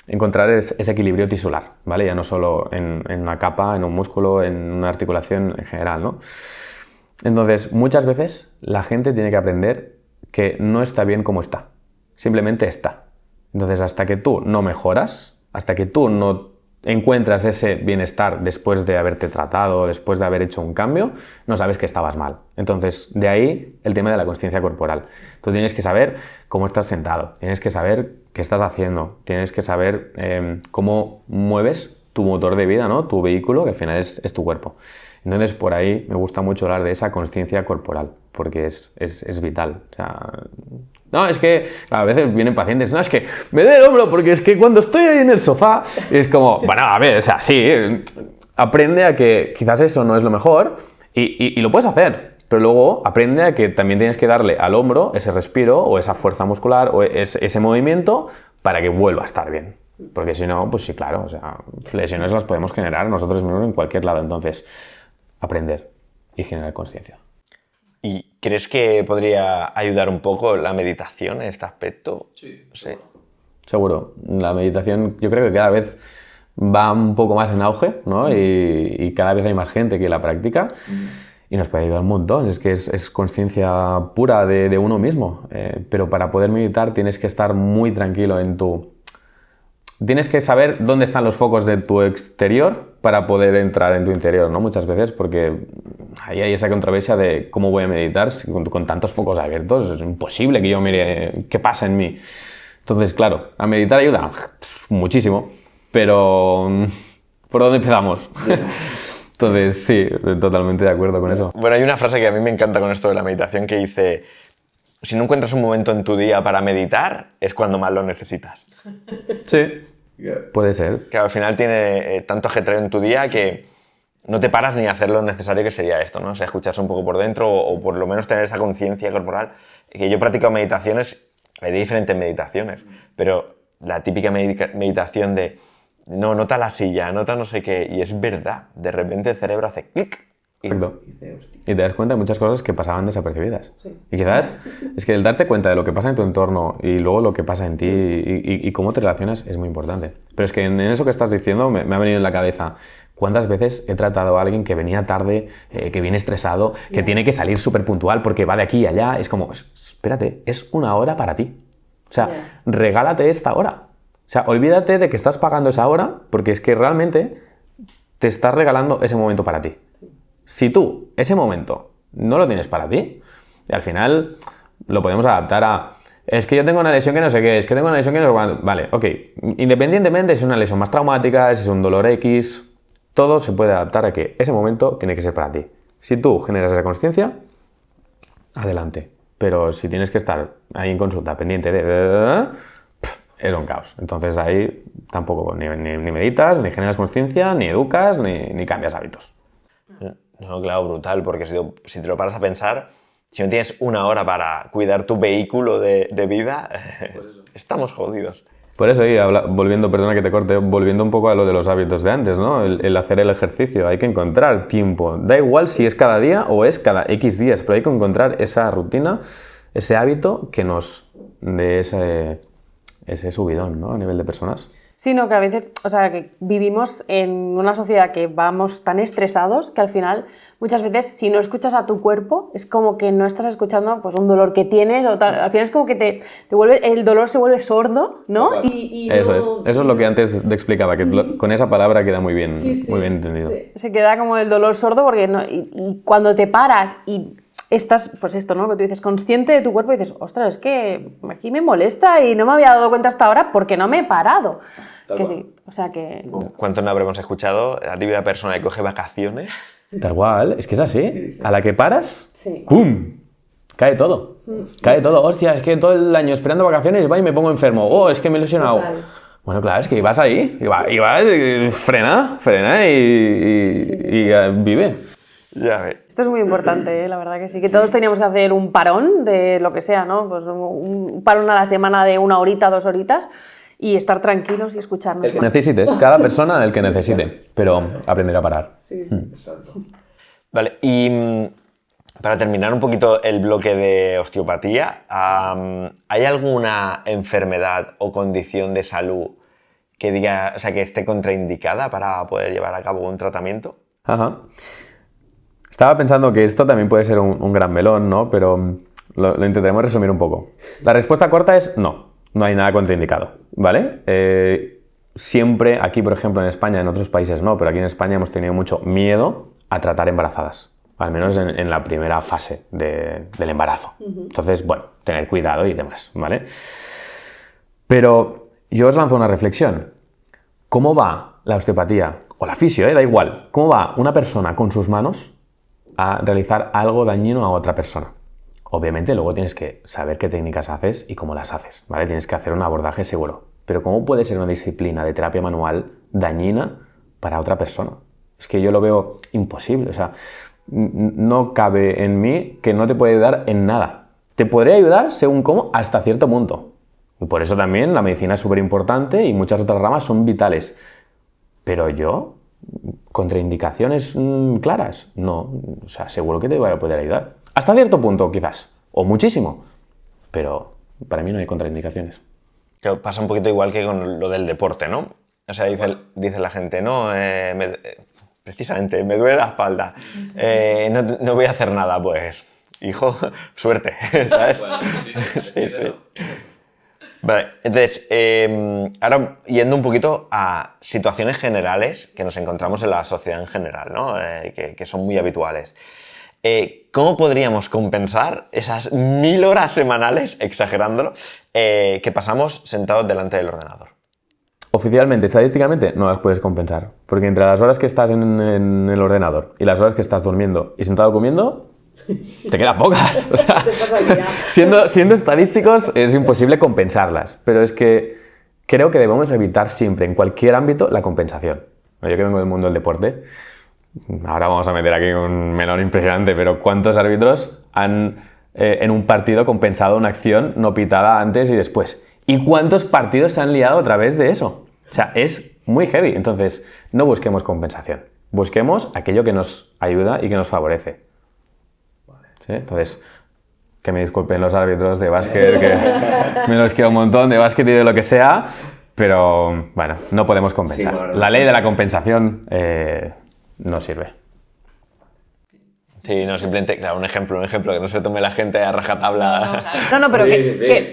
encontrar ese equilibrio tisular, ¿vale? Ya no solo en una capa, en un músculo, en una articulación en general, ¿no? Entonces, muchas veces la gente tiene que aprender que no está bien como está, simplemente está. Entonces, hasta que tú no mejoras, hasta que tú no encuentras ese bienestar después de haberte tratado, después de haber hecho un cambio, no sabes que estabas mal. Entonces, de ahí el tema de la consciencia corporal. Tú tienes que saber cómo estás sentado, tienes que saber qué estás haciendo, tienes que saber cómo mueves tu motor de vida, ¿no? Tu vehículo, que al final es tu cuerpo. Entonces, por ahí me gusta mucho hablar de esa consciencia corporal, porque es vital. O sea, no, es que a veces vienen pacientes, no, es que me duele el hombro, porque es que cuando estoy ahí en el sofá, es como, bueno, a ver, o sea, sí, aprende a que quizás eso no es lo mejor y lo puedes hacer, pero luego aprende a que también tienes que darle al hombro ese respiro o esa fuerza muscular o ese movimiento para que vuelva a estar bien. Porque si no, pues sí, claro, o sea, lesiones las podemos generar nosotros mismos en cualquier lado. Entonces, aprender y generar conciencia. ¿Y crees que podría ayudar un poco la meditación en este aspecto? Sí. Seguro. La meditación yo creo que cada vez va un poco más en auge, ¿no? Y cada vez hay más gente que la practica y nos puede ayudar un montón. Es que es conciencia pura de uno mismo. Pero para poder meditar tienes que estar muy tranquilo en tu... Tienes que saber dónde están los focos de tu exterior para poder entrar en tu interior, ¿no? Muchas veces, porque ahí hay esa controversia de cómo voy a meditar con tantos focos abiertos. Es imposible que yo mire qué pasa en mí. Entonces, claro, a meditar ayuda muchísimo, pero ¿por dónde empezamos? Entonces, sí, totalmente de acuerdo con eso. Bueno, hay una frase que a mí me encanta con esto de la meditación que dice: si no encuentras un momento en tu día para meditar, es cuando más lo necesitas. Sí, puede ser. Que al final tiene tanto ajetreo en tu día que no te paras ni a hacer lo necesario que sería esto, ¿no? O sea, escucharse un poco por dentro o por lo menos tener esa conciencia corporal. Que yo he practicado meditaciones, hay diferentes meditaciones, pero la típica meditación de no, nota la silla, nota no sé qué, y es verdad, de repente el cerebro hace clic. Correcto. Y te das cuenta de muchas cosas que pasaban desapercibidas. Sí. Y quizás es que el darte cuenta de lo que pasa en tu entorno y luego lo que pasa en ti y cómo te relacionas es muy importante. Pero es que en eso que estás diciendo me ha venido en la cabeza cuántas veces he tratado a alguien que venía tarde, que viene estresado, que tiene que salir súper puntual porque va de aquí y allá. Es como, espérate, es una hora para ti. O sea, regálate esta hora. O sea, olvídate de que estás pagando esa hora porque es que realmente te estás regalando ese momento para ti. Si tú ese momento no lo tienes para ti, y al final lo podemos adaptar a es que yo tengo una lesión que no sé qué, es que tengo una lesión que no sé qué. Vale, ok. Independientemente si es una lesión más traumática, si es un dolor X, todo se puede adaptar a que ese momento tiene que ser para ti. Si tú generas esa consciencia, adelante. Pero si tienes que estar ahí en consulta pendiente es un caos. Entonces ahí tampoco ni meditas, ni generas conciencia, ni educas, ni cambias hábitos. No, claro, brutal, porque si te lo paras a pensar, si no tienes una hora para cuidar tu vehículo de vida, estamos jodidos. Por eso, volviendo, perdona que te corte, volviendo un poco a lo de los hábitos de antes, ¿no? El hacer el ejercicio, hay que encontrar tiempo. Da igual si es cada día o es cada X días, pero hay que encontrar esa rutina, ese hábito que nos dé ese subidón, ¿no? A nivel de personas. Sino que a veces, o sea, que vivimos en una sociedad que vamos tan estresados que al final, muchas veces, si no escuchas a tu cuerpo, es como que no estás escuchando pues, un dolor que tienes, o tal. Al final es como que te vuelve, el dolor se vuelve sordo, ¿no? Claro. Eso es lo que antes te explicaba, que con esa palabra queda muy bien, muy bien entendido. Sí. Se queda como el dolor sordo porque no, y cuando te paras y estás, pues esto, ¿no? Que tú dices, consciente de tu cuerpo y dices, ostras, es que aquí me molesta y no me había dado cuenta hasta ahora porque no me he parado. Que sí, o sea que... ¿Cuánto no habremos escuchado? La típica persona que coge vacaciones. Tal cual, es que es así. A la que paras, ¡pum! Cae todo. Cae todo. Hostia, es que todo el año esperando vacaciones va y me pongo enfermo. Oh, es que me he lesionado. Total. Bueno, claro, es que ibas ahí, frena y vive. Ya ves. Esto es muy importante, la verdad que sí. Que todos teníamos que hacer un parón de lo que sea, ¿no? Pues un parón a la semana de 1 horita, 2 horitas y estar tranquilos y escucharnos. El que necesites, cada persona el que necesite, pero aprender a parar. Sí, exacto. Vale, y para terminar un poquito el bloque de osteopatía, ¿hay alguna enfermedad o condición de salud que diga, o sea, que esté contraindicada para poder llevar a cabo un tratamiento? Ajá. Estaba pensando que esto también puede ser un gran melón, ¿no? Pero lo intentaremos resumir un poco. La respuesta corta es no. no hay nada contraindicado, ¿vale? Siempre, aquí por ejemplo en España, en otros países no, pero aquí en España hemos tenido mucho miedo a tratar embarazadas, al menos en la primera fase del embarazo. Entonces, bueno, tener cuidado y demás, ¿vale? Pero yo os lanzo una reflexión. ¿Cómo va la osteopatía, o la fisio, da igual, cómo va una persona con sus manos a realizar algo dañino a otra persona? Obviamente luego tienes que saber qué técnicas haces y cómo las haces, ¿vale? Tienes que hacer un abordaje seguro. Pero ¿cómo puede ser una disciplina de terapia manual dañina para otra persona? Es que yo lo veo imposible, o sea, no cabe en mí que no te puede ayudar en nada. Te podría ayudar según cómo hasta cierto punto. Y por eso también la medicina es súper importante y muchas otras ramas son vitales. Pero yo, contraindicaciones claras, no. O sea, seguro que te voy a poder ayudar. Hasta cierto punto, quizás. O muchísimo. Pero para mí no hay contraindicaciones. Que pasa un poquito igual que con lo del deporte, ¿no? O sea, dice la gente, no, precisamente, me duele la espalda. No voy a hacer nada, pues, hijo, suerte, ¿sabes? Bueno, Sí. Vale, entonces, ahora yendo un poquito a situaciones generales que nos encontramos en la sociedad en general, ¿no? Que son muy habituales. ¿Cómo podríamos compensar esas 1000 horas semanales, exagerándolo, que pasamos sentados delante del ordenador? Oficialmente, estadísticamente, no las puedes compensar. Porque entre las horas que estás en el ordenador y las horas que estás durmiendo y sentado comiendo, te quedan pocas. O sea, siendo estadísticos es imposible compensarlas. Pero es que creo que debemos evitar siempre, en cualquier ámbito, la compensación. Yo que vengo del mundo del deporte, ahora vamos a meter aquí un melón impresionante, pero ¿cuántos árbitros han en un partido compensado una acción no pitada antes y después? ¿Y cuántos partidos se han liado a través de eso? O sea, es muy heavy. Entonces, no busquemos compensación. Busquemos aquello que nos ayuda y que nos favorece. ¿Sí? Entonces, que me disculpen los árbitros de básquet, que me los quiero un montón, de básquet y de lo que sea, pero bueno, no podemos compensar. Sí, bueno, La ley de la compensación no sirve. Sí, no, simplemente, claro, un ejemplo, que no se tome la gente a rajatabla. No, pero Sí,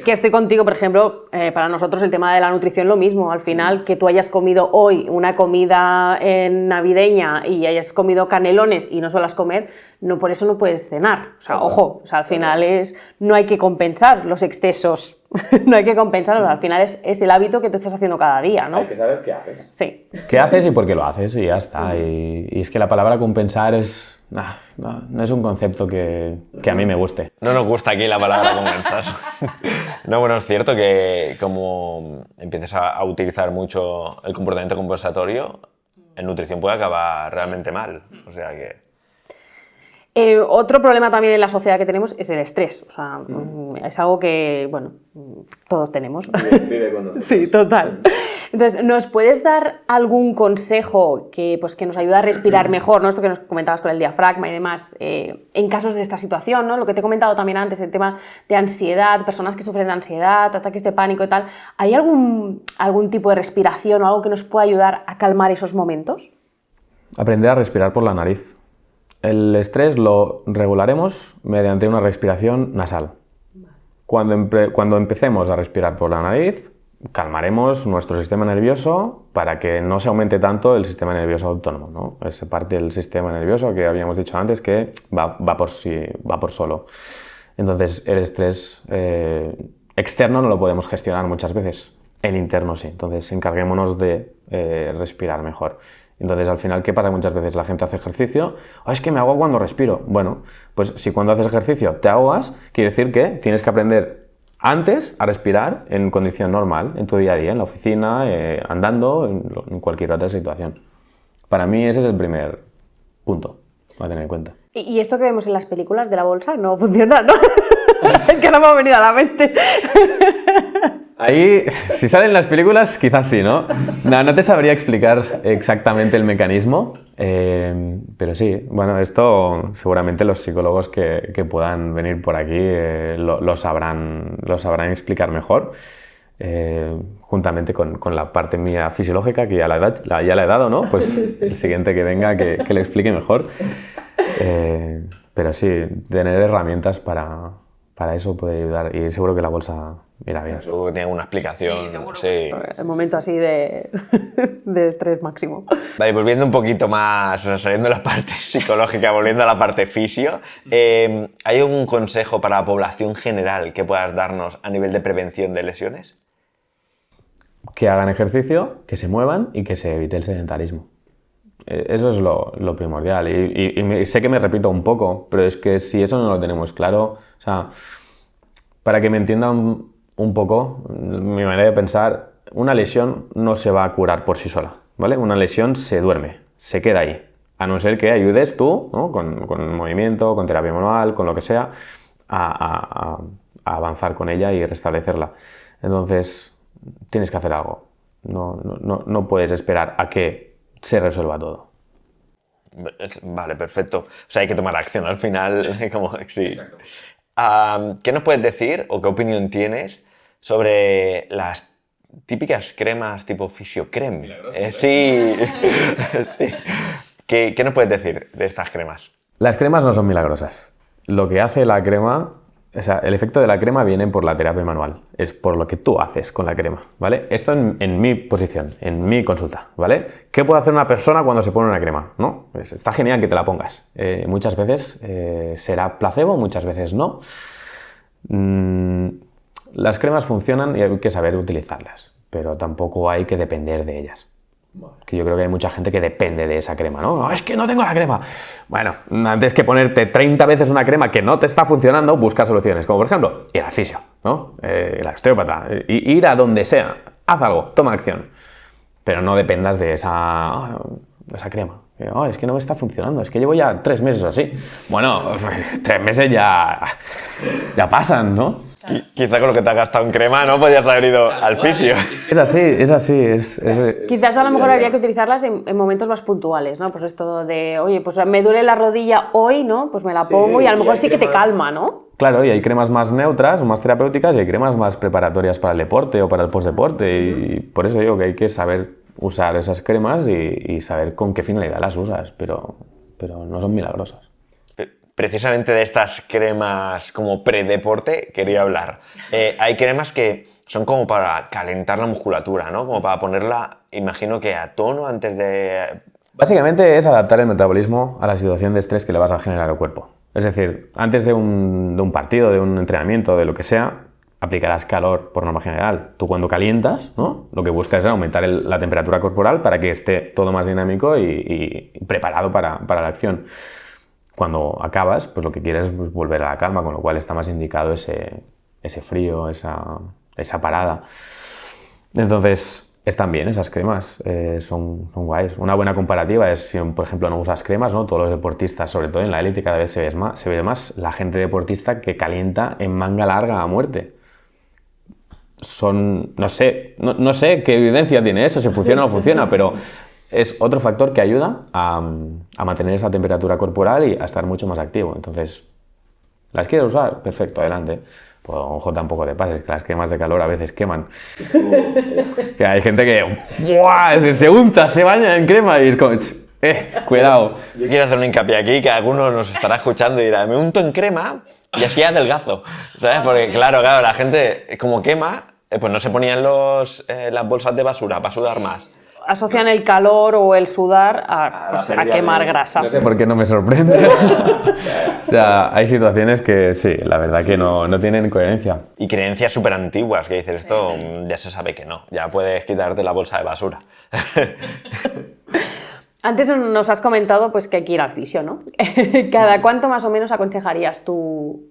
que estoy contigo, por ejemplo, para nosotros el tema de la nutrición lo mismo. Al final, que tú hayas comido hoy una comida navideña y hayas comido canelones y no suelas comer, no, por eso no puedes cenar. O sea, ojo, o sea, al final no hay que compensar los excesos. No hay que compensarlos, al final es el hábito que tú estás haciendo cada día, ¿no? Hay que saber qué haces. Sí. ¿Qué haces y por qué lo haces? Y ya está. Y es que la palabra compensar no es un concepto que a mí me guste. No nos gusta aquí la palabra compensar. No, bueno, es cierto que como empieces a utilizar mucho el comportamiento compensatorio, en nutrición puede acabar realmente mal. O sea que... Otro problema también en la sociedad que tenemos es el estrés. O sea, es algo que, bueno, todos tenemos. Vive con nosotros. Sí, total. Entonces, ¿nos puedes dar algún consejo que nos ayude a respirar mejor, ¿no? Esto que nos comentabas con el diafragma y demás, en casos de esta situación, ¿no? Lo que te he comentado también antes, el tema de ansiedad, personas que sufren de ansiedad, ataques de pánico y tal. ¿Hay algún tipo de respiración o algo que nos pueda ayudar a calmar esos momentos? Aprender a respirar por la nariz. El estrés lo regularemos mediante una respiración nasal. Cuando empecemos a respirar por la nariz, calmaremos nuestro sistema nervioso para que no se aumente tanto el sistema nervioso autónomo, ¿no? Esa parte del sistema nervioso que habíamos dicho antes que va por solo. Entonces, el estrés externo no lo podemos gestionar muchas veces, el interno sí. Entonces, encarguémonos de respirar mejor. Entonces, al final, ¿qué pasa muchas veces? La gente hace ejercicio, es que me ahogo cuando respiro. Bueno, pues si cuando haces ejercicio te ahogas, quiere decir que tienes que aprender antes a respirar en condición normal, en tu día a día, en la oficina, andando, en cualquier otra situación. Para mí ese es el primer punto a tener en cuenta. Y esto que vemos en las películas de la bolsa no funciona, ¿no? Es que no me ha venido a la mente. Ahí, si salen las películas, quizás sí, ¿no? No te sabría explicar exactamente el mecanismo, pero sí, bueno, esto seguramente los psicólogos que puedan venir por aquí lo sabrán explicar mejor, juntamente con la parte mía fisiológica, que ya la he dado, ¿no? Pues el siguiente que venga que lo explique mejor. Pero sí, tener herramientas para eso puede ayudar y seguro que la bolsa irá bien. Seguro que tiene alguna explicación. Sí, seguro. Sí. El momento así de, de estrés máximo. Vale, volviendo un poquito más, o sea, saliendo de la parte psicológica, volviendo a la parte fisio, ¿hay algún consejo para la población general que puedas darnos a nivel de prevención de lesiones? Que hagan ejercicio, que se muevan y que se evite el sedentarismo. Eso es lo primordial. Y sé que me repito un poco, pero es que si eso no lo tenemos claro, o sea, para que me entiendan un poco, mi manera de pensar, una lesión no se va a curar por sí sola, ¿vale? Una lesión se duerme, se queda ahí. A no ser que ayudes tú, ¿no? Con movimiento, con terapia manual, con lo que sea, a avanzar con ella y restablecerla. Entonces, tienes que hacer algo. No puedes esperar a que se resuelva todo. Vale, perfecto. O sea, hay que tomar acción al final. Como, sí. ¿Qué nos puedes decir o qué opinión tienes sobre las típicas cremas tipo Fisiocrem? Sí. Sí. ¿Qué nos puedes decir de estas cremas? Las cremas no son milagrosas. Lo que hace la crema, o sea, el efecto de la crema viene por la terapia manual. Es por lo que tú haces con la crema, ¿vale? Esto en mi posición, en mi consulta, ¿vale? ¿Qué puede hacer una persona cuando se pone una crema? ¿No? Pues está genial que te la pongas. Muchas veces será placebo, muchas veces no. Las cremas funcionan y hay que saber utilizarlas, pero tampoco hay que depender de ellas. Que yo creo que hay mucha gente que depende de esa crema, ¿no? Es que no tengo la crema. Bueno, antes que ponerte 30 veces una crema que no te está funcionando, busca soluciones. Como por ejemplo, ir al fisio, ¿no? El osteópata, ir a donde sea. Haz algo, toma acción. Pero no dependas de esa crema. Es que no me está funcionando, es que llevo ya 3 meses así. Bueno, 3 meses ya pasan, ¿no? Quizá con lo que te has gastado en crema, ¿no? Podrías haber ido al fisio. Es así. Quizás a lo mejor habría que utilizarlas en momentos más puntuales, ¿no? Pues esto de, oye, pues me duele la rodilla hoy, ¿no? Pues me la pongo y a lo mejor sí que te calma, ¿no? Claro, y hay cremas más neutras, más terapéuticas, y hay cremas más preparatorias para el deporte o para el postdeporte. Y por eso digo que hay que saber usar esas cremas y saber con qué finalidad las usas, pero no son milagrosas. Precisamente de estas cremas como predeporte quería hablar. Hay cremas que son como para calentar la musculatura, ¿no? Como para ponerla, imagino que a tono antes de... Básicamente es adaptar el metabolismo a la situación de estrés que le vas a generar al cuerpo. Es decir, antes de un partido, de un entrenamiento, de lo que sea, aplicarás calor por norma general. Tú cuando calientas, ¿no? Lo que buscas es aumentar la temperatura corporal para que esté todo más dinámico y preparado para la acción. Cuando acabas, pues lo que quieres es volver a la calma, con lo cual está más indicado ese frío, esa parada. Entonces, están bien esas cremas, son guays. Una buena comparativa es si, por ejemplo, no usas cremas, ¿no? Todos los deportistas, sobre todo en la élite, cada vez se ve más la gente deportista que calienta en manga larga a muerte. No sé qué evidencia tiene eso, si funciona o no funciona, pero es otro factor que ayuda a mantener esa temperatura corporal y a estar mucho más activo. Entonces, ¿las quieres usar? Perfecto, adelante. Pues ojo, tampoco te pases, que las cremas de calor a veces queman. Que hay gente que ¡buah! Se unta, se baña en crema y es como... cuidado. Yo quiero hacer un hincapié aquí, que alguno nos estará escuchando y dirá, me unto en crema y así adelgazo, ¿sabes? Porque claro, la gente como quema, pues no se ponían las bolsas de basura para sudar más. Asocian el calor o el sudar a quemar grasa. No sé por qué no me sorprende. O sea, hay situaciones que sí, la verdad que no tienen coherencia. Y creencias súper antiguas que dices, esto ya se sabe que no, ya puedes quitarte la bolsa de basura. Antes nos has comentado pues, que hay que ir al fisio, ¿no? ¿Cada cuánto más o menos aconsejarías tú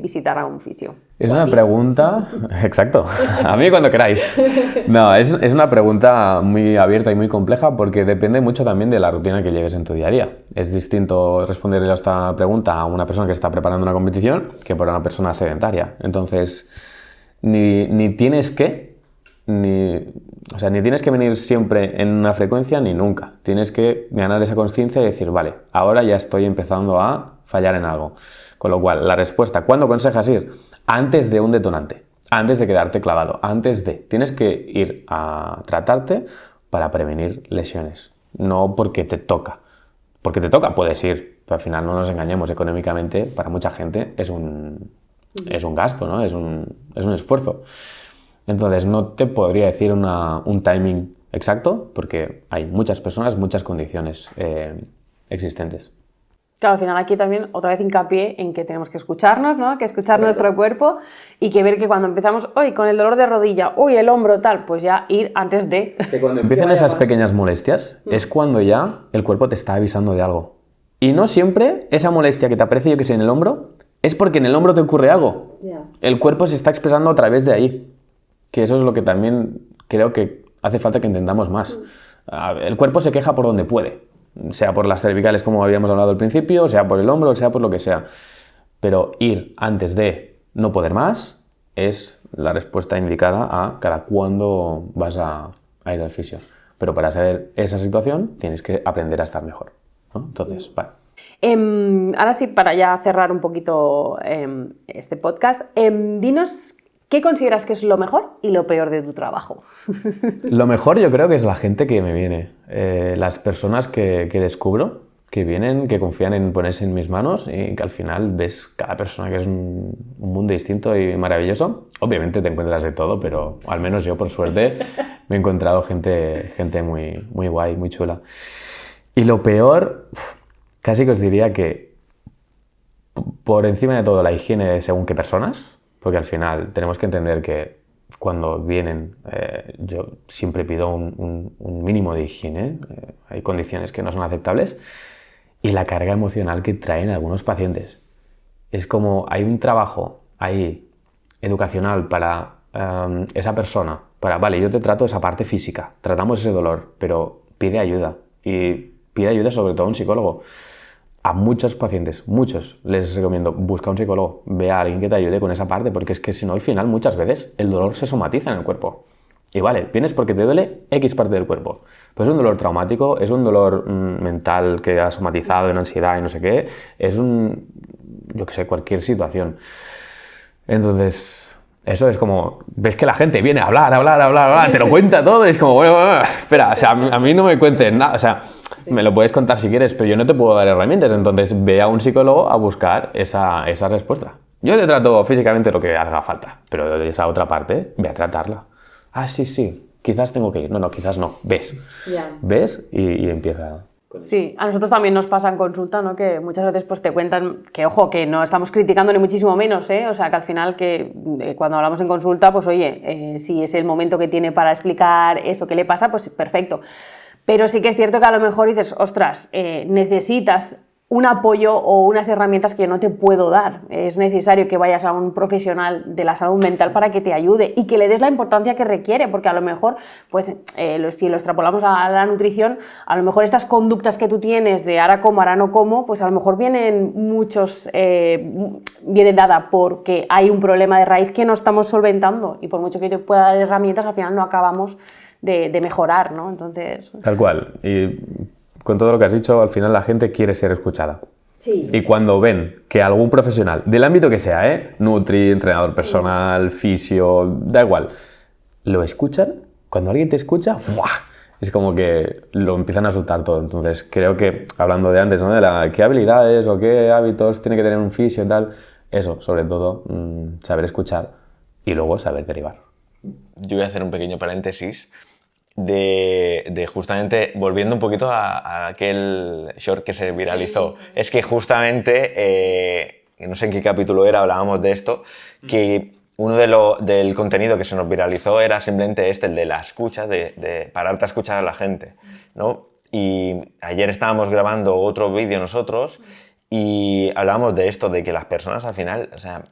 visitar a un fisio? Es una pregunta... Exacto, a mí cuando queráis. No, es una pregunta muy abierta y muy compleja porque depende mucho también de la rutina que lleves en tu día a día. Es distinto responderle a esta pregunta a una persona que está preparando una competición que para una persona sedentaria. Entonces, ni tienes que... ni tienes que venir siempre en una frecuencia ni nunca. Tienes que ganar esa conciencia y decir, vale, ahora ya estoy empezando a fallar en algo. Con lo cual, la respuesta, ¿cuándo aconsejas ir? Antes de un detonante, antes de quedarte clavado, tienes que ir a tratarte para prevenir lesiones, no porque te toca. Porque te toca puedes ir, pero al final no nos engañemos, económicamente para mucha gente es un es un gasto, ¿no? Es un esfuerzo. Entonces, no te podría decir un timing exacto, porque hay muchas personas, muchas condiciones existentes. Claro, al final aquí también otra vez hincapié en que tenemos que escucharnos, ¿no? Que escuchar nuestro cuerpo y que ver que cuando empezamos, hoy con el dolor de rodilla, hoy el hombro, tal, pues ya ir antes de... Que cuando empiezan esas pequeñas molestias es cuando ya el cuerpo te está avisando de algo. Y no siempre esa molestia que te aparece, yo que sé, en el hombro, es porque en el hombro te ocurre algo. El cuerpo se está expresando a través de ahí. Que eso es lo que también creo que hace falta que entendamos más. El cuerpo se queja por donde puede. Sea por las cervicales, como habíamos hablado al principio, sea por el hombro, sea por lo que sea. Pero ir antes de no poder más es la respuesta indicada a cada cuándo vas a ir al fisio. Pero para saber esa situación tienes que aprender a estar mejor, ¿no? Entonces, vale. Ahora sí, para ya cerrar un poquito este podcast, dinos qué consideras que es lo mejor y lo peor de tu trabajo. Lo mejor yo creo que es la gente que me viene, las personas que descubro, que vienen, que confían en ponerse en mis manos y que al final ves cada persona que es un mundo distinto y maravilloso. Obviamente te encuentras de todo, pero al menos yo por suerte me he encontrado gente muy, muy guay, muy chula. Y lo peor, casi que os diría que por encima de todo la higiene de según qué personas, porque al final tenemos que entender que cuando vienen, yo siempre pido un mínimo de higiene, hay condiciones que no son aceptables, y la carga emocional que traen algunos pacientes. Es como hay un trabajo ahí educacional para esa persona, vale, yo te trato esa parte física, tratamos ese dolor, pero pide ayuda, y pide ayuda sobre todo a un psicólogo. A muchos pacientes, muchos, les recomiendo, busca un psicólogo, ve a alguien que te ayude con esa parte, porque es que si no, al final, muchas veces, el dolor se somatiza en el cuerpo. Y vale, vienes porque te duele X parte del cuerpo. Pues es un dolor traumático, es un dolor mental que ha somatizado en ansiedad y no sé qué, es yo que sé, cualquier situación. Entonces, eso es como, ves que la gente viene a hablar, te lo cuenta todo y es como, bueno, espera, o sea, a mí no me cuentes nada, o sea, me lo puedes contar si quieres, pero yo no te puedo dar herramientas, entonces ve a un psicólogo a buscar esa respuesta. Yo te trato físicamente lo que haga falta, pero esa otra parte, ve a tratarla. Ah, sí, quizás tengo que ir, no, quizás no, ves, ves y empieza. Sí, a nosotros también nos pasa en consulta, ¿no? Que muchas veces pues, te cuentan que, ojo, que no estamos criticando ni muchísimo menos, ¿eh? O sea, que al final que cuando hablamos en consulta, pues oye, si es el momento que tiene para explicar eso que le pasa, pues perfecto. Pero sí que es cierto que a lo mejor dices, ostras, necesitas un apoyo o unas herramientas que yo no te puedo dar. Es necesario que vayas a un profesional de la salud mental para que te ayude y que le des la importancia que requiere, porque a lo mejor, pues, si lo extrapolamos a la nutrición, a lo mejor estas conductas que tú tienes de ahora como, ahora no como, pues a lo mejor vienen viene dada porque hay un problema de raíz que no estamos solventando y por mucho que yo te pueda dar herramientas, al final no acabamos de mejorar, ¿no? Entonces... Tal cual. Y con todo lo que has dicho, al final la gente quiere ser escuchada. Sí. Y cuando ven que algún profesional, del ámbito que sea, nutri, entrenador personal, fisio, da igual, lo escuchan, cuando alguien te escucha, ¡buah!, es como que lo empiezan a soltar todo. Entonces creo que, hablando de antes, ¿no?, de qué habilidades o qué hábitos tiene que tener un fisio y tal, eso, sobre todo, saber escuchar y luego saber derivar. Yo voy a hacer un pequeño paréntesis de justamente, volviendo un poquito a aquel short que se viralizó. Sí. Es que justamente, no sé en qué capítulo era, hablábamos de esto, que uno del contenido que se nos viralizó era simplemente el de la escucha, de pararte a escuchar a la gente, ¿no? Y ayer estábamos grabando otro vídeo nosotros y hablábamos de esto, de que las personas al final, o sea,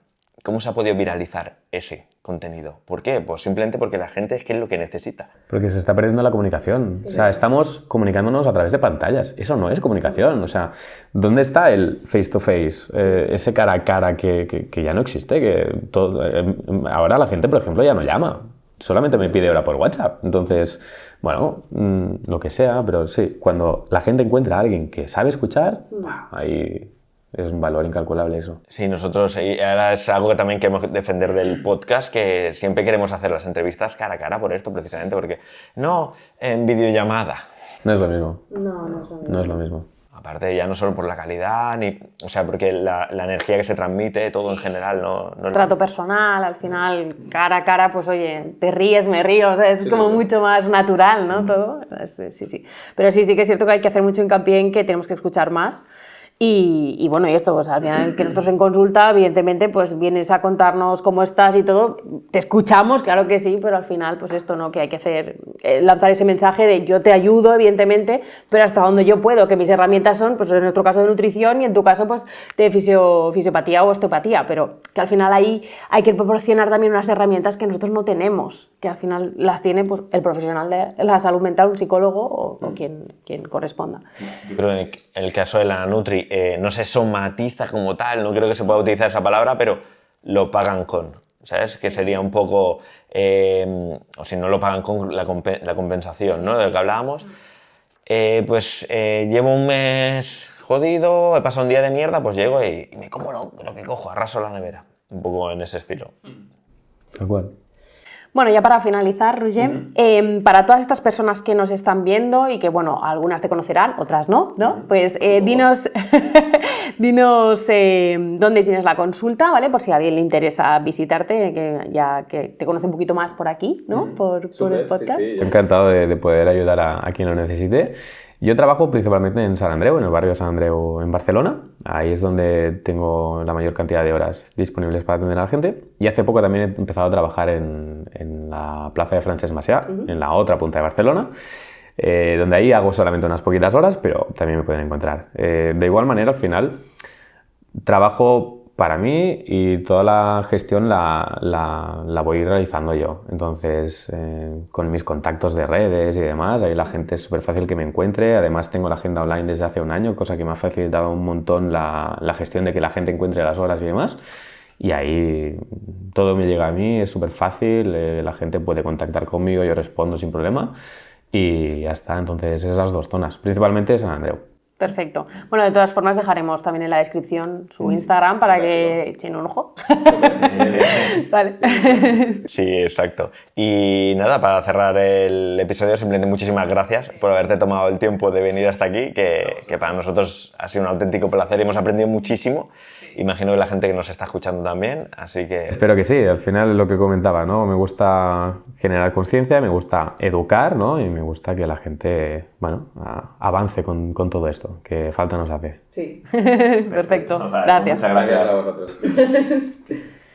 ¿cómo se ha podido viralizar ese contenido? ¿Por qué? Pues simplemente porque la gente es que es lo que necesita. Porque se está perdiendo la comunicación. Sí. O sea, estamos comunicándonos a través de pantallas. Eso no es comunicación. O sea, ¿dónde está el face to face? Ese cara a cara que ya no existe. Ahora la gente, por ejemplo, ya no llama. Solamente me pide hora por WhatsApp. Entonces, bueno, lo que sea, pero sí, cuando la gente encuentra a alguien que sabe escuchar, ahí... Es un valor incalculable eso. Sí, nosotros, y ahora es algo que también queremos defender del podcast, que siempre queremos hacer las entrevistas cara a cara por esto, precisamente, porque no en videollamada. No es lo mismo. No es lo mismo. No es lo mismo. Aparte, ya no solo por la calidad, o sea, porque la energía que se transmite, todo en general, no Trato personal, al final, cara a cara, pues oye, te ríes, me río, o sea, es como mucho más natural, ¿no? Todo. Sí. Pero sí que es cierto que hay que hacer mucho hincapié en que tenemos que escuchar más. Y bueno, y esto, pues al final, que nosotros en consulta, evidentemente, pues vienes a contarnos cómo estás y todo, te escuchamos, claro que sí, pero al final, pues esto, ¿no? Que hay que hacer, lanzar ese mensaje de yo te ayudo, evidentemente, pero hasta donde yo puedo, que mis herramientas son, pues en nuestro caso de nutrición y en tu caso, pues de fisiopatía o osteopatía, pero que al final ahí hay que proporcionar también unas herramientas que nosotros no tenemos, que al final las tiene pues el profesional de la salud mental, un psicólogo o quien corresponda. Yo creo que en el caso de la Nutri no se somatiza como tal, no creo que se pueda utilizar esa palabra, pero lo pagan con, ¿sabes? Que sería un poco, o si no lo pagan con la compensación, ¿no? De lo que hablábamos. Llevo un mes jodido, he pasado un día de mierda, pues llego y me como lo que cojo, arraso la nevera. Un poco en ese estilo. Tal cual. Bueno, ya para finalizar, Roger, para todas estas personas que nos están viendo y que, bueno, algunas te conocerán, otras no, ¿no? Pues dinos dónde tienes la consulta, ¿vale? Por si a alguien le interesa visitarte, que te conoce un poquito más por aquí, ¿no? Por el podcast. Sí. Encantado de poder ayudar a quien lo necesite. Yo trabajo principalmente en Sant Andreu, en el barrio de Sant Andreu en Barcelona. Ahí es donde tengo la mayor cantidad de horas disponibles para atender a la gente. Y hace poco también he empezado a trabajar en la plaza de Francesc Macià, en la otra punta de Barcelona, donde ahí hago solamente unas poquitas horas, pero también me pueden encontrar. De igual manera, al final, trabajo para mí y toda la gestión la voy realizando yo. Entonces, con mis contactos de redes y demás, ahí la gente es súper fácil que me encuentre. Además, tengo la agenda online desde hace un año, cosa que me ha facilitado un montón la gestión de que la gente encuentre las horas y demás. Y ahí todo me llega a mí, es súper fácil, la gente puede contactar conmigo, yo respondo sin problema y ya está. Entonces, esas dos zonas, principalmente Sant Andreu. Perfecto. Bueno, de todas formas dejaremos también en la descripción su Instagram para que echen un ojo. Vale. Sí, exacto. Y nada, para cerrar el episodio, simplemente muchísimas gracias por haberte tomado el tiempo de venir hasta aquí, que para nosotros ha sido un auténtico placer y hemos aprendido muchísimo. Imagino que la gente que nos está escuchando también, así que... Espero que sí, al final es lo que comentaba, ¿no? Me gusta generar conciencia, me gusta educar, ¿no? Y me gusta que la gente, bueno, avance con todo esto, que falta nos hace. Sí. Perfecto. Gracias. Muchas gracias a vosotros.